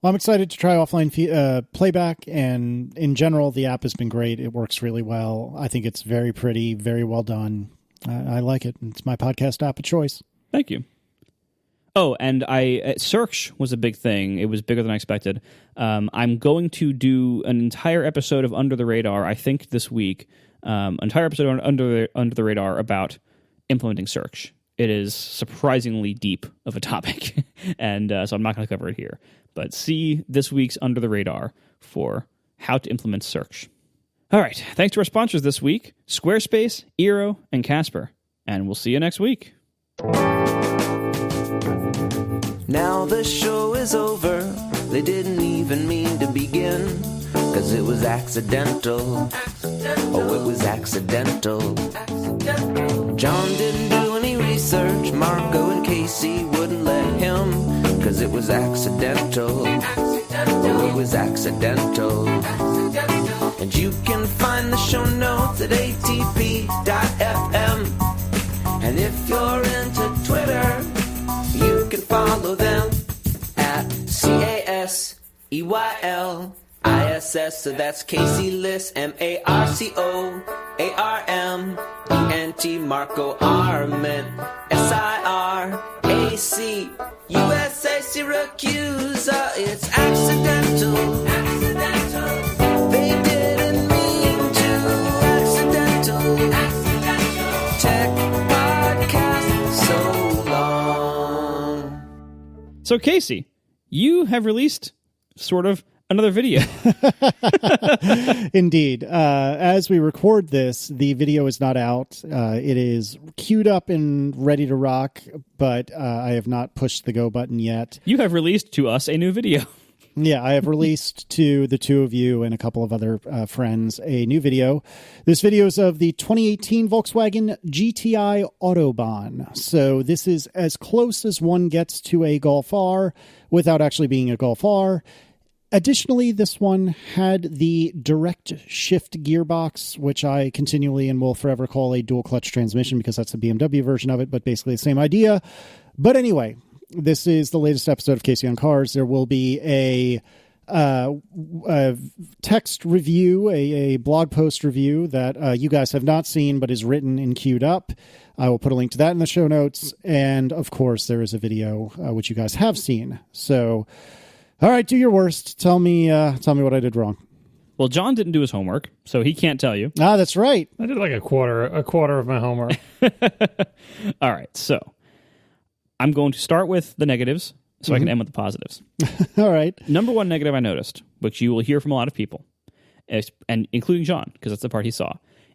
Well, I'm excited to try offline playback, and in general, the app has been great. It works really well. I think it's very pretty, very well done. I like it. It's my podcast app of choice. Thank you. Oh, and search was a big thing. It was bigger than I expected. I'm going to do an entire episode of Under the Radar, I think this week, entire episode on Under the Radar about implementing search. It is surprisingly deep of a topic, and so I'm not going to cover it here. But see this week's Under the Radar for how to implement search. All right, thanks to our sponsors this week, Squarespace, Eero, and Casper. And we'll see you next week. Now the show is over. They didn't even mean to begin, 'cause it was accidental. Oh, it was accidental. John didn't do any research. Marco and Casey wouldn't let him, 'cause it was accidental. Oh, it was accidental. And you can find the show notes at atp.fm. And if you're into Twitter, you can follow them at CASEYLISS. So that's Casey Liss, MARCOARMENT, Marco Arment, SIRAC, USA Syracuse. It's accidental. They didn't mean to. Accidental. Tech podcast so long. So, Casey, you have released sort of another video. Indeed. As we record this, the video is not out. It is queued up and ready to rock, but I have not pushed the go button yet. You have released to us a new video. Yeah, I have released to the two of you and a couple of other friends a new video. This video is of the 2018 Volkswagen GTI Autobahn. So this is as close as one gets to a Golf R without actually being a Golf R. Additionally, this one had the direct shift gearbox, which I continually and will forever call a dual clutch transmission because that's the BMW version of it, but basically the same idea. But anyway, this is the latest episode of Casey on Cars. There will be a text review, a blog post review that you guys have not seen but is written and queued up. I will put a link to that in the show notes. And, of course, there is a video which you guys have seen. So, all right, do your worst. Tell me what I did wrong. Well, John didn't do his homework, so he can't tell you. Ah, that's right. I did like a quarter of my homework. All right, so I'm going to start with the negatives so I can end with the positives. All right. Number one negative I noticed, which you will hear from a lot of people, and including John, because that's the part he saw,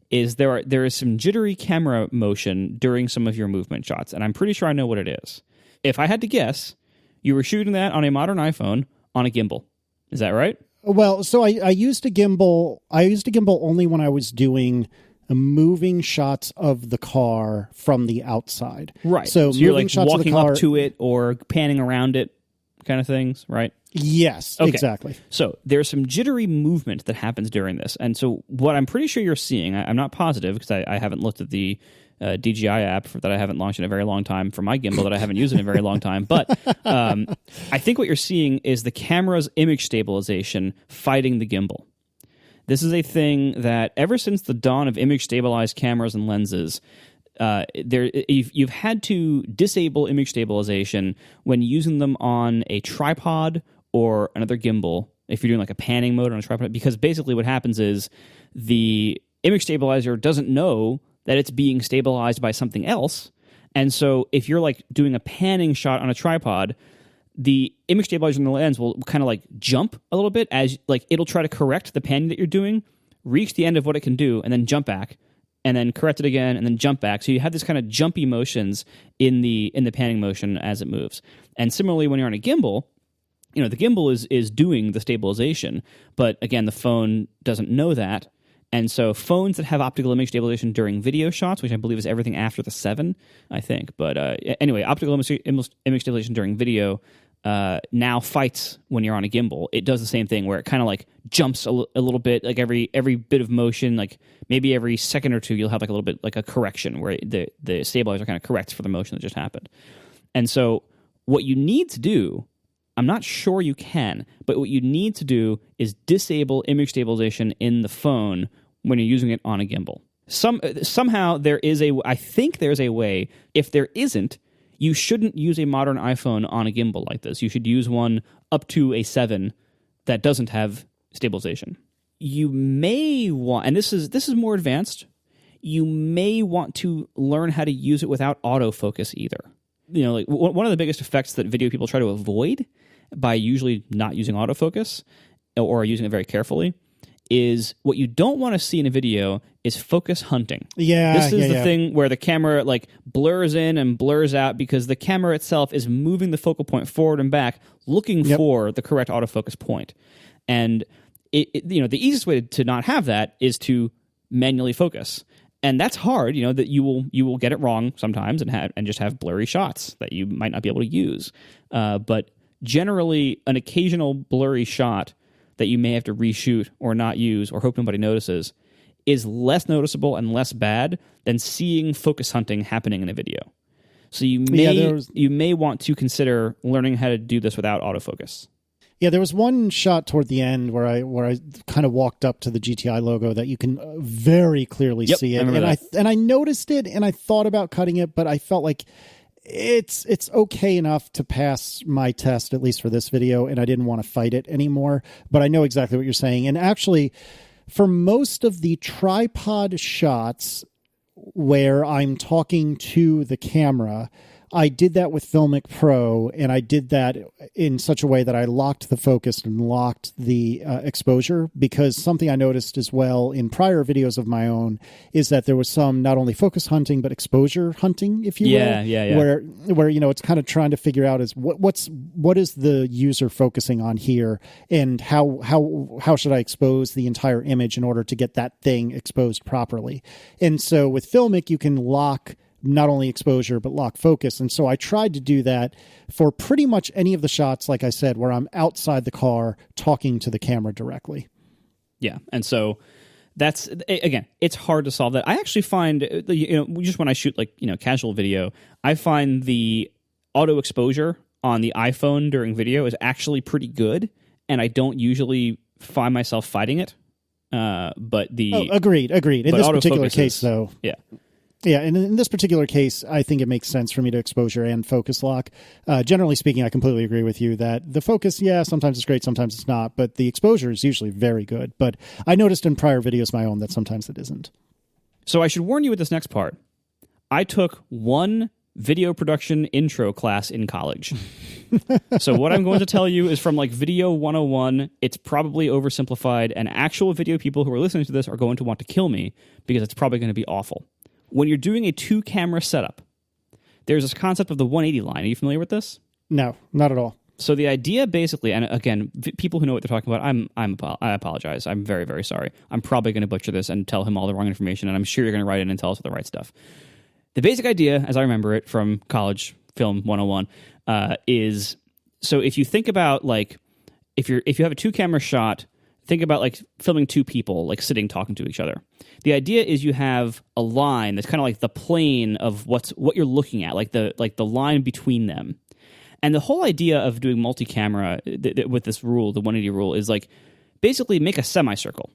is there is some jittery camera motion during some of your movement shots, and I'm pretty sure I know what it is. If I had to guess, you were shooting that on a modern iPhone on a gimbal. Is that right? Well, so I used a gimbal. I used a gimbal only when I was doing moving shots of the car from the outside. Right. So you're moving like shots walking of the car, up to it or panning around it kind of things, right? Yes, Okay. exactly. So there's some jittery movement that happens during this. And so what I'm pretty sure you're seeing, I'm not positive because I haven't looked at the DJI app that I haven't launched in a very long time for my gimbal that I haven't used in a very long time. But I think what you're seeing is the camera's image stabilization fighting the gimbal. This is a thing that ever since the dawn of image stabilized cameras and lenses, you've had to disable image stabilization when using them on a tripod or another gimbal, if you're doing like a panning mode on a tripod, because basically what happens is the image stabilizer doesn't know that it's being stabilized by something else. And so if you're like doing a panning shot on a tripod, the image stabilizer in the lens will kind of like jump a little bit as like it'll try to correct the panning that you're doing, reach the end of what it can do, and then jump back, and then correct it again, and then jump back. So you have this kind of jumpy motions in the panning motion as it moves. And similarly, when you're on a gimbal, you know, the gimbal is doing the stabilization, but again, the phone doesn't know that. And so phones that have optical image stabilization during video shots, which I believe is everything after the 7, I think. But anyway, optical image stabilization during video now fights when you're on a gimbal. It does the same thing where it kind of like jumps a little bit, like every bit of motion, like maybe every second or two you'll have like a little bit like a correction where the stabilizer kind of corrects for the motion that just happened. And so what you need to do, I'm not sure you can, but what you need to do is disable image stabilization in the phone when you're using it on a gimbal. Somehow I think there's a way. If there isn't, you shouldn't use a modern iPhone on a gimbal like this. You should use one up to a 7 that doesn't have stabilization. You may want, and this is more advanced, you may want to learn how to use it without autofocus either. You know, like one of the biggest effects that video people try to avoid by usually not using autofocus or using it very carefully is what you don't want to see in a video is focus hunting. Yeah, this is the thing where the camera like blurs in and blurs out because the camera itself is moving the focal point forward and back, looking for the correct autofocus point. And the easiest way to not have that is to manually focus, and that's hard. You know that you will get it wrong sometimes and just have blurry shots that you might not be able to use. But generally, an occasional blurry shot that you may have to reshoot or not use or hope nobody notices is less noticeable and less bad than seeing focus hunting happening in a video. So you may want to consider learning how to do this without autofocus. Yeah, there was one shot toward the end where I kind of walked up to the GTI logo that you can very clearly see it, and I noticed it, and I thought about cutting it, but I felt like it's okay enough to pass my test, at least for this video, and I didn't want to fight it anymore. But I know exactly what you're saying, and actually, for most of the tripod shots where I'm talking to the camera, I did that with Filmic Pro, and I did that in such a way that I locked the focus and locked the exposure, because something I noticed as well in prior videos of my own is that there was some not only focus hunting but exposure hunting, if you will, where it's kind of trying to figure out is what is the user focusing on here, and how should I expose the entire image in order to get that thing exposed properly. And so with Filmic, you can lock not only exposure, but lock focus. And so I tried to do that for pretty much any of the shots, like I said, where I'm outside the car talking to the camera directly. Yeah. And so that's, again, it's hard to solve that. I actually find, just when I shoot casual video, I find the auto exposure on the iPhone during video is actually pretty good. And I don't usually find myself fighting it. Agreed. In this particular case, though. Yeah. Yeah, and in this particular case, I think it makes sense for me to exposure and focus lock. Generally speaking, I completely agree with you that the focus, sometimes it's great, sometimes it's not, but the exposure is usually very good. But I noticed in prior videos of my own that sometimes it isn't. So I should warn you with this next part. I took one video production intro class in college. So what I'm going to tell you is from Video 101. It's probably oversimplified, and actual video people who are listening to this are going to want to kill me because it's probably going to be awful. When you're doing a 2-camera setup, there's this concept of the 180 line. Are you familiar with this? No, not at all. So the idea basically, and again, people who know what they're talking about, I apologize. I'm very, very sorry. I'm probably going to butcher this and tell him all the wrong information, and I'm sure you're going to write in and tell us the right stuff. The basic idea, as I remember it from college film 101, is, so if you think about if you have a 2-camera shot, think about filming 2 people sitting talking to each other. The idea is you have a line that's kind of like the plane of what you're looking at, the line between them. And the whole idea of doing multi-camera with this rule, the 180 rule, is basically make a semicircle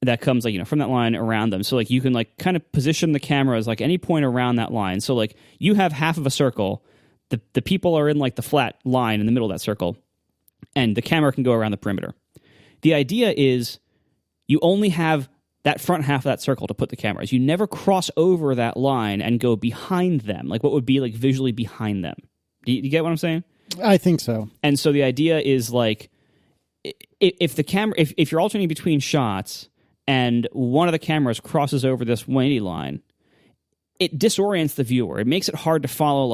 that comes from that line around them. So you can kind of position the cameras any point around that line. So you have half of a circle, the people are in the flat line in the middle of that circle, and the camera can go around the perimeter. The idea is you only have that front half of that circle to put the cameras. You never cross over that line and go behind them, what would be visually behind them. Do you get what I'm saying? I think so. And so the idea is if the camera, if you're alternating between shots and one of the cameras crosses over this 180 line, it disorients the viewer. It makes it hard to follow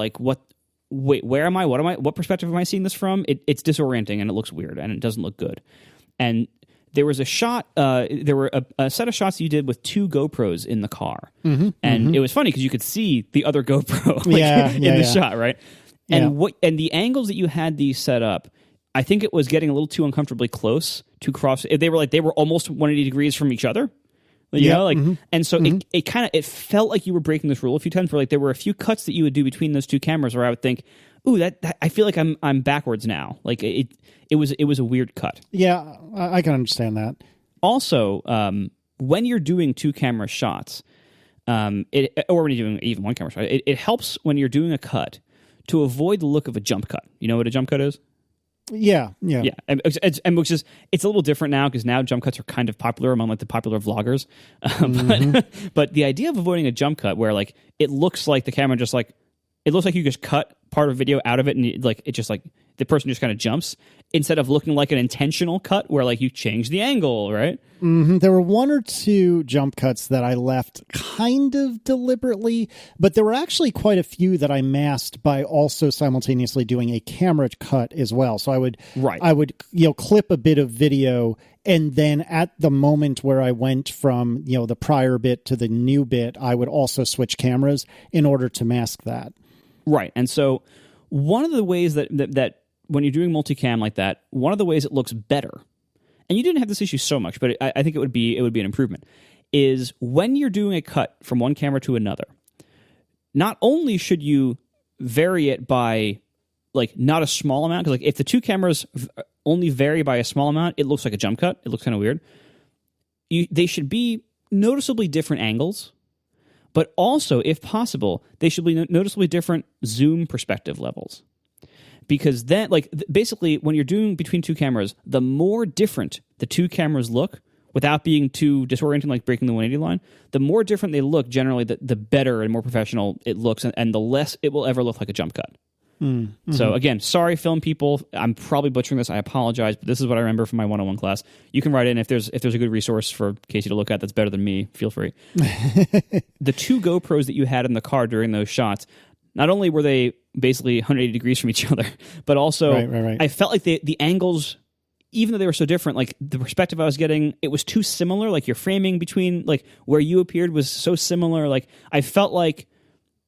where am I? What perspective am I seeing this from? It's disorienting and it looks weird and it doesn't look good. And there was a shot, there were a set of shots you did with 2 GoPros in the car. Mm-hmm, and it was funny because you could see the other GoPro in the shot, right? And the angles that you had these set up, I think it was getting a little too uncomfortably close to cross. They were almost 180 degrees from each other. You know, like, and so it felt like you were breaking this rule a few times. Where like there were a few cuts that you would do between those two cameras, where I would think, "Ooh, that I feel like I'm backwards now." Like it was a weird cut. Yeah, I can understand that. Also, when you're doing two camera shots, or when you're doing even one camera shot, it helps when you're doing a cut to avoid the look of a jump cut. You know what a jump cut is? Yeah. And which is, it's a little different now because now jump cuts are kind of popular among like the popular vloggers. But the idea of avoiding a jump cut where like it looks like the camera just like, it looks like you just cut part of a video out of it and it just like the person just kind of jumps instead of looking like an intentional cut where like you change the angle, right? There were one or two jump cuts that I left kind of deliberately, but there were actually quite a few that I masked by also simultaneously doing a camera cut as well. So I would clip a bit of video, and then at the moment where I went from the prior bit to the new bit, I would also switch cameras in order to mask that. Right. And so one of the ways that when you're doing multicam like that, one of the ways it looks better, and you didn't have this issue so much, but I think it would be an improvement, is when you're doing a cut from one camera to another, not only should you vary it by like not a small amount, because like if the two cameras only vary by a small amount, it looks like a jump cut. It looks kind of weird. They should be noticeably different angles, but also, if possible, they should be noticeably different zoom perspective levels. Because then, like, basically, when you're doing between two cameras, the more different the two cameras look, without being too disorienting, like breaking the 180 line, the more different they look, generally, the better and more professional it looks, and the less it will ever look like a jump cut. So again, sorry, film people. I'm probably butchering this. I apologize, but this is what I remember from my 101 class. You can write in if there's a good resource for Casey to look at that's better than me. Feel free. The two GoPros that you had in the car during those shots, not only were they basically 180 degrees from each other, but also right. I felt like the angles, even though they were so different, like the perspective I was getting, it was too similar. Like your framing between like where you appeared was so similar. Like I felt like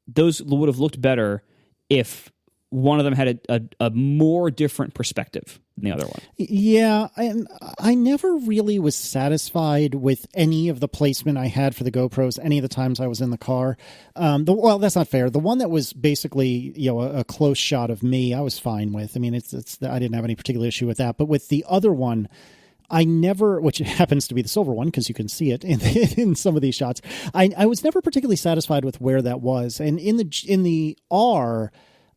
those would have looked better if one of them had a more different perspective than the other one. Yeah, and I never really was satisfied with any of the placement I had for the GoPros any of the times I was in the car. Well, that's not fair. The one that was basically a close shot of me, I was fine with. I mean, it's I didn't have any particular issue with that. But with the other one, I never, which happens to be the silver one because you can see it in some of these shots, I was never particularly satisfied with where that was. And in the R,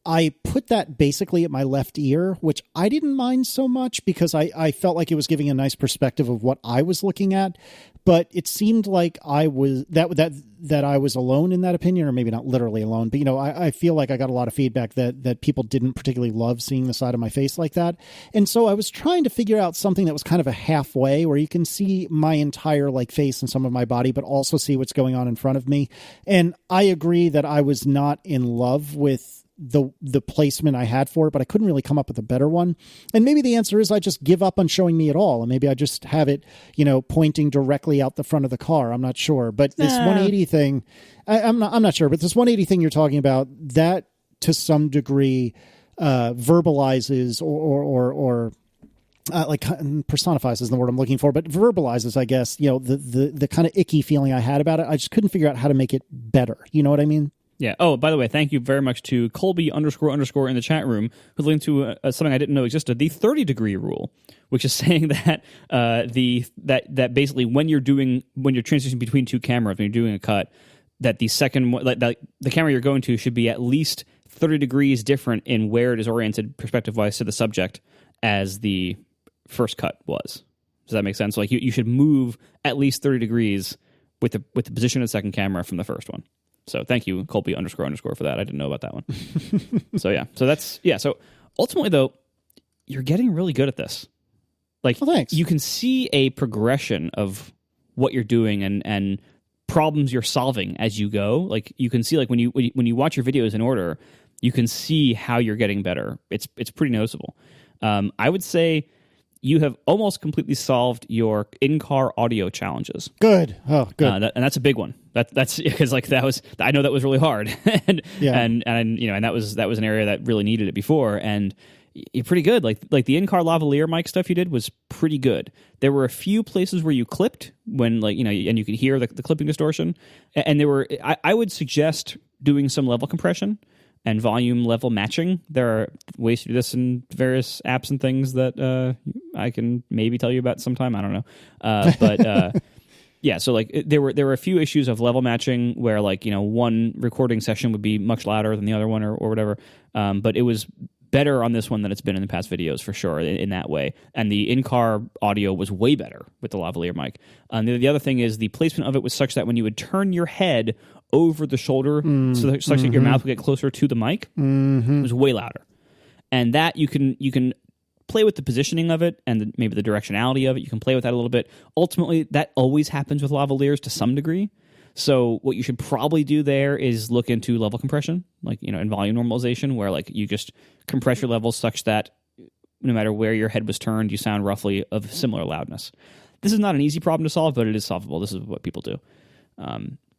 I put that basically at my left ear, which I didn't mind so much because I felt like it was giving a nice perspective of what I was looking at. But it seemed like I was that I was alone in that opinion, or maybe not literally alone. But I feel like I got a lot of feedback that people didn't particularly love seeing the side of my face like that. And so I was trying to figure out something that was kind of a halfway, where you can see my entire like face and some of my body, but also see what's going on in front of me. And I agree that I was not in love with the placement I had for it, but I couldn't really come up with a better one. And maybe the answer is I just give up on showing me at all, and maybe I just have it, pointing directly out the front of the car. I'm not sure, but this 180 thing, I'm not sure, but this 180 thing you're talking about, that to some degree verbalizes or like personifies is the word I'm looking for, but verbalizes, I guess, the kind of icky feeling I had about it. I just couldn't figure out how to make it better. You know what I mean? Yeah. Oh, by the way, thank you very much to Colby __ in the chat room, who's linked to something I didn't know existed, the 30-degree rule, which is saying that that basically when you're transitioning between two cameras, when you're doing a cut, that the second one, the camera you're going to should be at least 30 degrees different in where it is oriented perspective-wise to the subject as the first cut was. Does that make sense? Like you should move at least 30 degrees with the position of the second camera from the first one. So thank you, Colby __ for that. I didn't know about that one. So ultimately, though, you're getting really good at this. Like, thanks. You can see a progression of what you're doing and problems you're solving as you go. Like you can see, like when you watch your videos in order, you can see how you're getting better. It's pretty noticeable. I would say you have almost completely solved your in-car audio challenges. Good. Oh, good. And that's a big one. That's because like I know that was really hard, and that was an area that really needed it before, and you're pretty good. Like the in-car lavalier mic stuff you did was pretty good. There were a few places where you clipped when and you could hear the clipping distortion, and I would suggest doing some level compression and volume level matching. There are ways to do this in various apps and things that I can maybe tell you about sometime. I don't know, but. Yeah, so like there were a few issues of level matching where one recording session would be much louder than the other one or whatever, but it was better on this one than it's been in the past videos for sure in that way. And the in-car audio was way better with the lavalier mic. The other thing is the placement of it was such that when you would turn your head over the shoulder such that your mouth would get closer to the mic, it was way louder. And that you can play with the positioning of it and maybe the directionality of it. You can play with that a little bit. Ultimately, that always happens with lavaliers to some degree. So what you should probably do there is look into level compression, and volume normalization, where you just compress your levels such that no matter where your head was turned, you sound roughly of similar loudness. This is not an easy problem to solve, but it is solvable. This is what people do.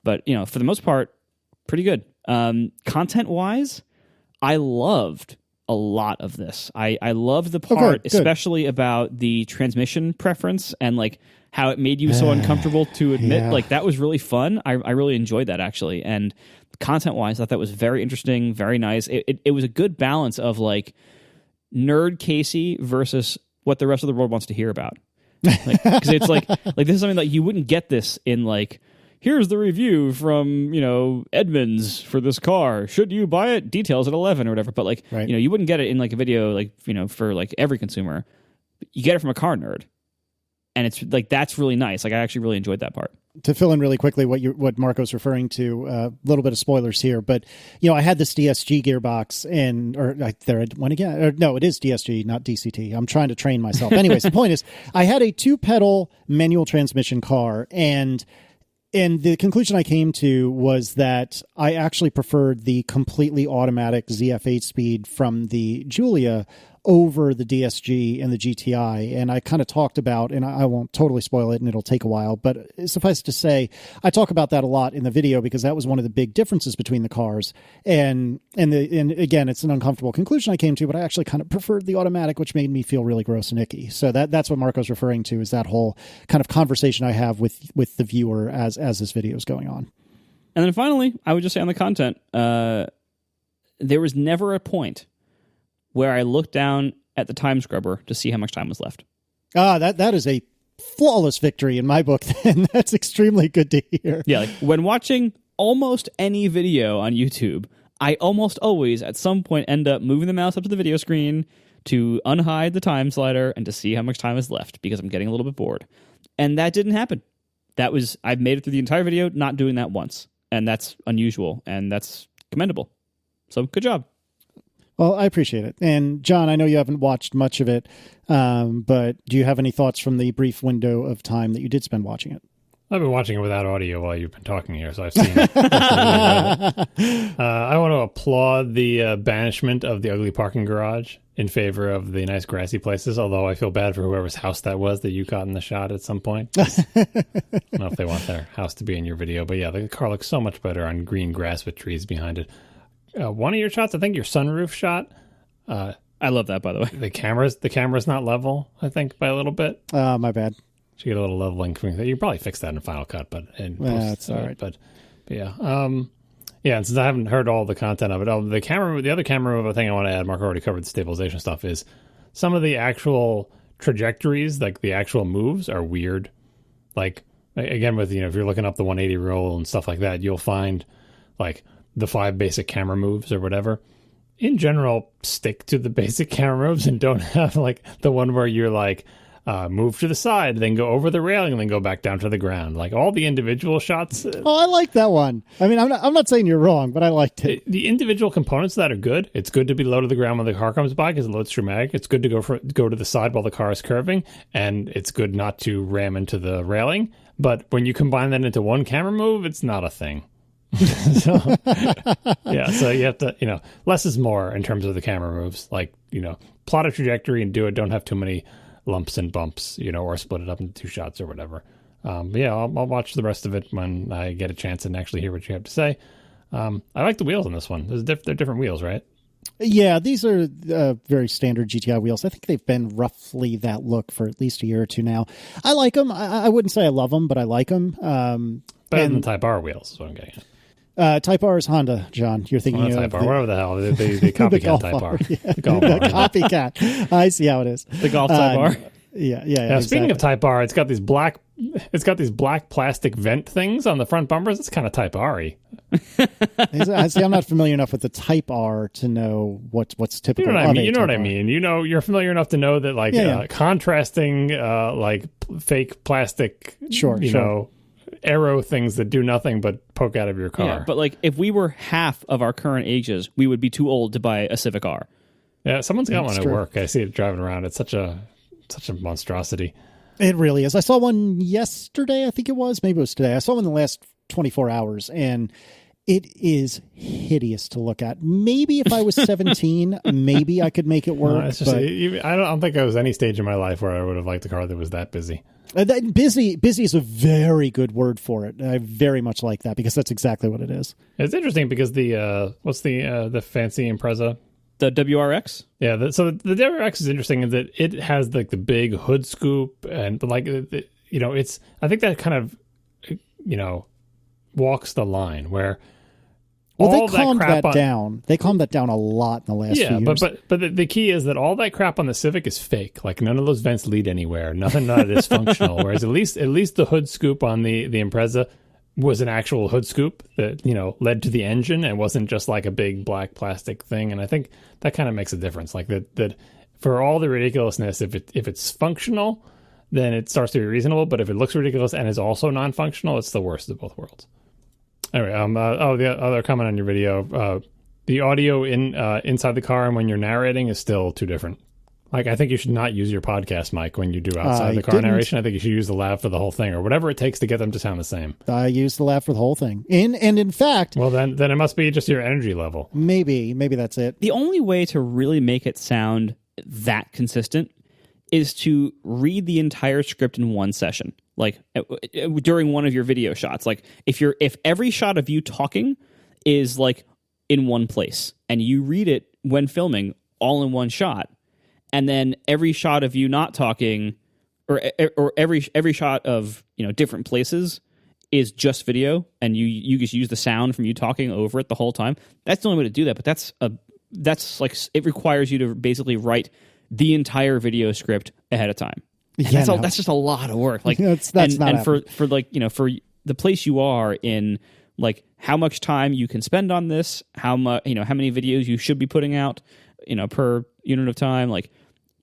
But for the most part, pretty good. Content-wise, I loved a lot of this. I loved the part, especially about the transmission preference and how it made you so uncomfortable to admit. Yeah. That was really fun. I really enjoyed that actually. And content wise, I thought that was very interesting, very nice. It was a good balance of nerd Casey versus what the rest of the world wants to hear about. Because it's like this is something that you wouldn't get this in here's the review from, Edmunds for this car. Should you buy it? Details at 11 or whatever. But right. You wouldn't get it in a video for every consumer. You get it from a car nerd. And it's that's really nice. I actually really enjoyed that part. To fill in really quickly what Marco's referring to, a little bit of spoilers here, but I had this DSG gearbox there it went again. No, it is DSG, not DCT. I'm trying to train myself. Anyways, the point is I had a 2-pedal manual transmission car, and the conclusion I came to was that I actually preferred the completely automatic ZF8 speed from the Giulia over the DSG and the GTI. And I kind of talked about, and I won't totally spoil it and it'll take a while, but suffice to say, I talk about that a lot in the video because that was one of the big differences between the cars. And again, it's an uncomfortable conclusion I came to, but I actually kind of preferred the automatic, which made me feel really gross and icky. So that's what Marco's referring to, is that whole kind of conversation I have with the viewer as this video is going on. And then finally, I would just say on the content, there was never a point where I looked down at the time scrubber to see how much time was left. That is a flawless victory in my book, then. That's extremely good to hear. Yeah, when watching almost any video on YouTube, I almost always, at some point, end up moving the mouse up to the video screen to unhide the time slider and to see how much time is left, because I'm getting a little bit bored. And that didn't happen. I've made it through the entire video not doing that once. And that's unusual, and that's commendable. So, good job. Well, I appreciate it. And John, I know you haven't watched much of it, but do you have any thoughts from the brief window of time that you did spend watching it? I've been watching it without audio while you've been talking here, so I've seen it. I want to applaud the banishment of the ugly parking garage in favor of the nice grassy places, although I feel bad for whoever's house that was that you caught in the shot at some point. I don't know if they want their house to be in your video, but yeah, the car looks so much better on green grass with trees behind it. One of your shots, I think your sunroof shot. I love that, by the way. The camera's not level, I think, by a little bit. My bad. So you get a little leveling. You probably fix that in Final Cut, but that's all right. But yeah, and since I haven't heard all the content of it, the other camera move thing I want to add, Mark already covered the stabilization stuff, is some of the actual trajectories, like the actual moves, are weird. Like again, with if you're looking up the 180 roll and stuff like that, you'll find the 5 basic camera moves or whatever. In general, stick to the basic camera moves and don't have the one where you're move to the side, then go over the railing, and then go back down to the ground. All the individual shots. I like that one. I mean, I'm not saying you're wrong, but I liked it. The individual components of that are good. It's good to be low to the ground when the car comes by because it loads dramatic. It's good to go to the side while the car is curving, and it's good not to ram into the railing. But when you combine that into one camera move, it's not a thing. So you have to, less is more in terms of the camera moves. Plot a trajectory and do it. Don't have too many lumps and bumps, or split it up into 2 shots or whatever. Yeah, I'll watch the rest of it when I get a chance and actually hear what you have to say. I like the wheels on this one. They're different wheels, right? Yeah, these are very standard GTI wheels. I think they've been roughly that look for at least a year or two now. I like them. I wouldn't say I love them, but I like them. Better than the Type R wheels is what I'm getting at. Type R is Honda, John. You're thinking of Type R, whatever the hell. The copycat Type R. Yeah. The Golf The R. copycat. I see how it is. The Golf Type R. Yeah. Now, speaking of Type R, it's got these black plastic vent things on the front bumpers. It's kind of Type R-y. See, I'm not familiar enough with the Type R to know what's typical. You know what I mean. You're familiar enough to know that contrasting like fake plastic, sure. Aero things that do nothing but poke out of your car. Yeah, but like if we were half of our current ages, we would be too old to buy a Civic R. Yeah, someone's got one at work. I see it driving around. It's such a monstrosity. It really is. I saw one yesterday, I think it was. Maybe it was today. I saw one in the last 24 hours, and it is hideous to look at. Maybe if I was 17, maybe I could make it work. I don't think I was any stage in my life where I would have liked a car that was that busy. Busy is a very good word for it. I very much like that because that's exactly what it is. It's interesting because what's the fancy Impreza? The WRX? Yeah, so the WRX is interesting in that it has like the big hood scoop and like it's I think that kind of walks the line where they calmed that down. They calmed that down a lot in the last few years. But the key is that all that crap on the Civic is fake. Like none of those vents lead anywhere. Nothing is functional. Whereas at least the hood scoop on the Impreza was an actual hood scoop that led to the engine and wasn't just like a big black plastic thing. And I think that kind of makes a difference. Like that for all the ridiculousness, if it's functional, then it starts to be reasonable. But if it looks ridiculous and is also non-functional, it's the worst of both worlds. Anyway, the other comment on your video, the audio inside the car and when you're narrating is still too different. Like, I think you should not use your podcast mic when you do outside the car narration. I think you should use the lav for the whole thing or whatever it takes to get them to sound the same. I use the lav for the whole thing. And in fact... Well, then it must be just your energy level. Maybe that's it. The only way to really make it sound that consistent is to read the entire script in one session. Like during one of your video shots. Like if every shot of you talking is like in one place and you read it when filming all in one shot, and then every shot of you not talking or every shot of different places is just video and you just use the sound from you talking over it the whole time. That's the only way to do that, but that's like it requires you to basically write the entire video script ahead of time. And that's just a lot of work. Like that's not for for the place you are in, like how much time you can spend on this, how much how many videos you should be putting out, per unit of time. Like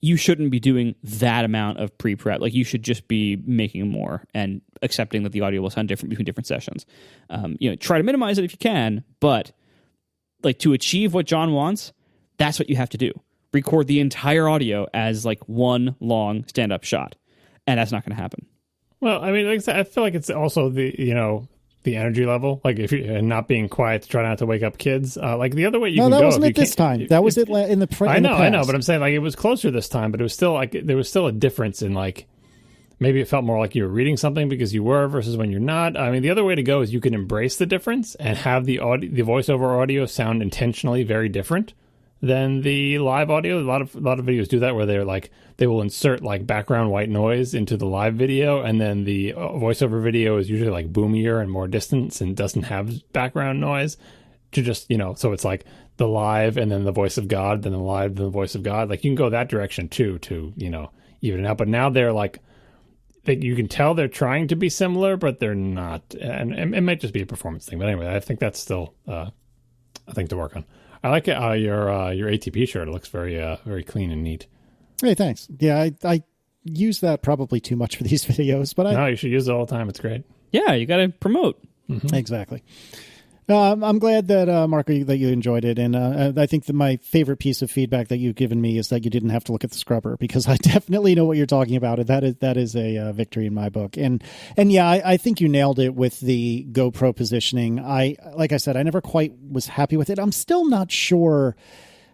you shouldn't be doing that amount of pre-prep. Like you should just be making more and accepting that the audio will sound different between different sessions. Try to minimize it if you can, but like to achieve what John wants, that's what you have to do. Record the entire audio as like one long stand-up shot, and that's not going to happen. Well, I mean, like I said, I feel like it's also the energy level. Like if you're not being quiet to try not to wake up kids. Like the other way you can go. No, that wasn't it this time. That was it in the I know, but I'm saying like it was closer this time, but it was still like there was still a difference in like maybe it felt more like you were reading something because you were versus when you're not. I mean, the other way to go is you can embrace the difference and have the voiceover audio sound intentionally very different than the live audio. A lot of videos do that where they're like they will insert like background white noise into the live video, and then the voiceover video is usually like boomier and more distant and doesn't have background noise to just so it's like the live and then the voice of God, then the live, then the voice of God. Like you can go that direction too to even it out. But now they're like you can tell they're trying to be similar, but they're not, and it might just be a performance thing. But anyway, I think that's still a thing to work on. I like your ATP shirt. It looks very very clean and neat. Hey, thanks. Yeah, I use that probably too much for these videos, but no, you should use it all the time. It's great. Yeah, you got to promote. Mm-hmm. Exactly. I'm glad that Marco that you enjoyed it, and I think that my favorite piece of feedback that you've given me is that you didn't have to look at the scrubber, because I definitely know what you're talking about, and that is a victory in my book. And yeah, I think you nailed it with the GoPro positioning. Like I said, I never quite was happy with it. I'm still not sure,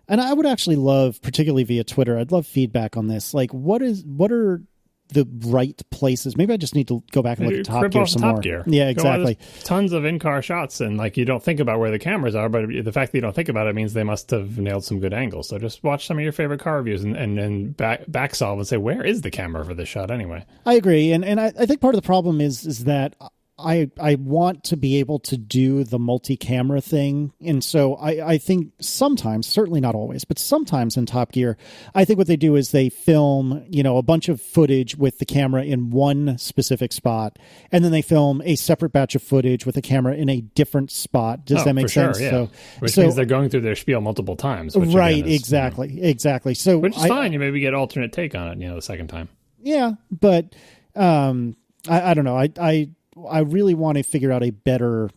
and I would actually love, particularly via Twitter, I'd love feedback on this. Like, what are the right places. Maybe I just need to go back and look at Top Gear some more. Yeah, exactly. Tons of in-car shots, and like you don't think about where the cameras are, but the fact that you don't think about it means they must have nailed some good angles. So just watch some of your favorite car reviews and then back solve and say, where is the camera for this shot anyway? I agree, and I think part of the problem is that I want to be able to do the multi-camera thing. And so I think sometimes, certainly not always, but sometimes in Top Gear, I think what they do is they film, a bunch of footage with the camera in one specific spot, and then they film a separate batch of footage with the camera in a different spot. Does that make sense? Sure, yeah. Which means they're going through their spiel multiple times. Which right, again is, exactly. So which is fine. You maybe get alternate take on it, the second time. Yeah, but I don't know. I really want to figure out a better,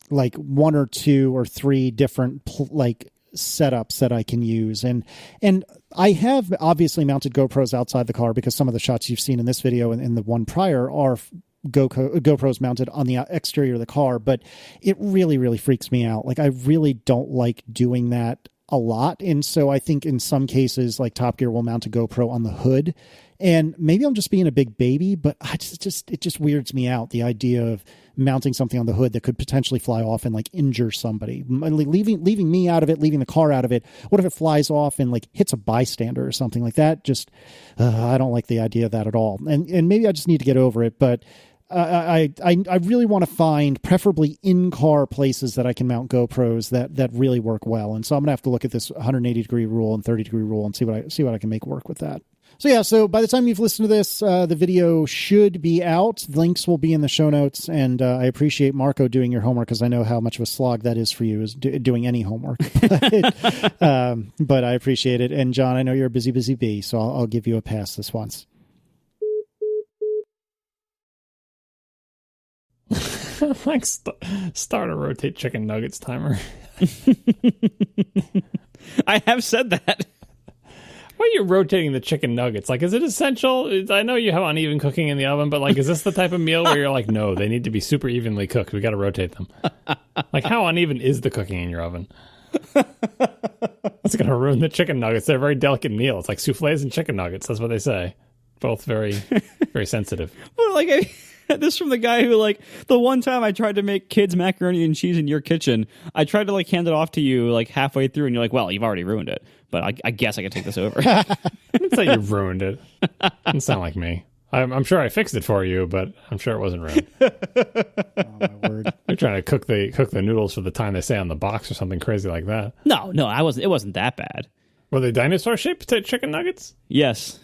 like 1 or 2 or 3 different setups that I can use. And I have obviously mounted GoPros outside the car because some of the shots you've seen in this video and the one prior are GoPros mounted on the exterior of the car. But it really, really freaks me out. Like, I really don't like doing that a lot. And so I think in some cases, like Top Gear will mount a GoPro on the hood. And maybe I'm just being a big baby, but it just weirds me out, the idea of mounting something on the hood that could potentially fly off and like injure somebody, leaving me out of it, leaving the car out of it. What if it flies off and like hits a bystander or something like that? Just I don't like the idea of that at all. And maybe I just need to get over it, but I really want to find preferably in-car places that I can mount GoPros that really work well. And so I'm gonna have to look at this 180-degree rule and 30-degree rule and see what I can make work with that. So by the time you've listened to this, the video should be out. Links will be in the show notes, and I appreciate Marco doing your homework because I know how much of a slog that is for you, is doing any homework. But I appreciate it. And John, I know you're a busy bee, so I'll give you a pass this once. Like start a rotate chicken nuggets timer. I have said that. Why are you rotating the chicken nuggets? Like, is it essential? I know you have uneven cooking in the oven, but like, is this the type of meal where you're like, no, they need to be super evenly cooked. We got to rotate them. Like, how uneven is the cooking in your oven? That's going to ruin the chicken nuggets. They're a very delicate meal. It's like soufflés and chicken nuggets. That's what they say. Both very, very sensitive. Well, like, this from the guy who, like, the one time I tried to make kids macaroni and cheese in your kitchen, I tried to, like, hand it off to you, like, halfway through, and you're like, well, you've already ruined it. But I guess I can take this over. I didn't say you ruined it. Doesn't sound like me. I'm sure I fixed it for you, but I'm sure it wasn't ruined. Oh, my word. You're trying to cook the noodles for the time they say on the box or something crazy like that. No, I wasn't. It wasn't that bad. Were they dinosaur-shaped chicken nuggets? Yes.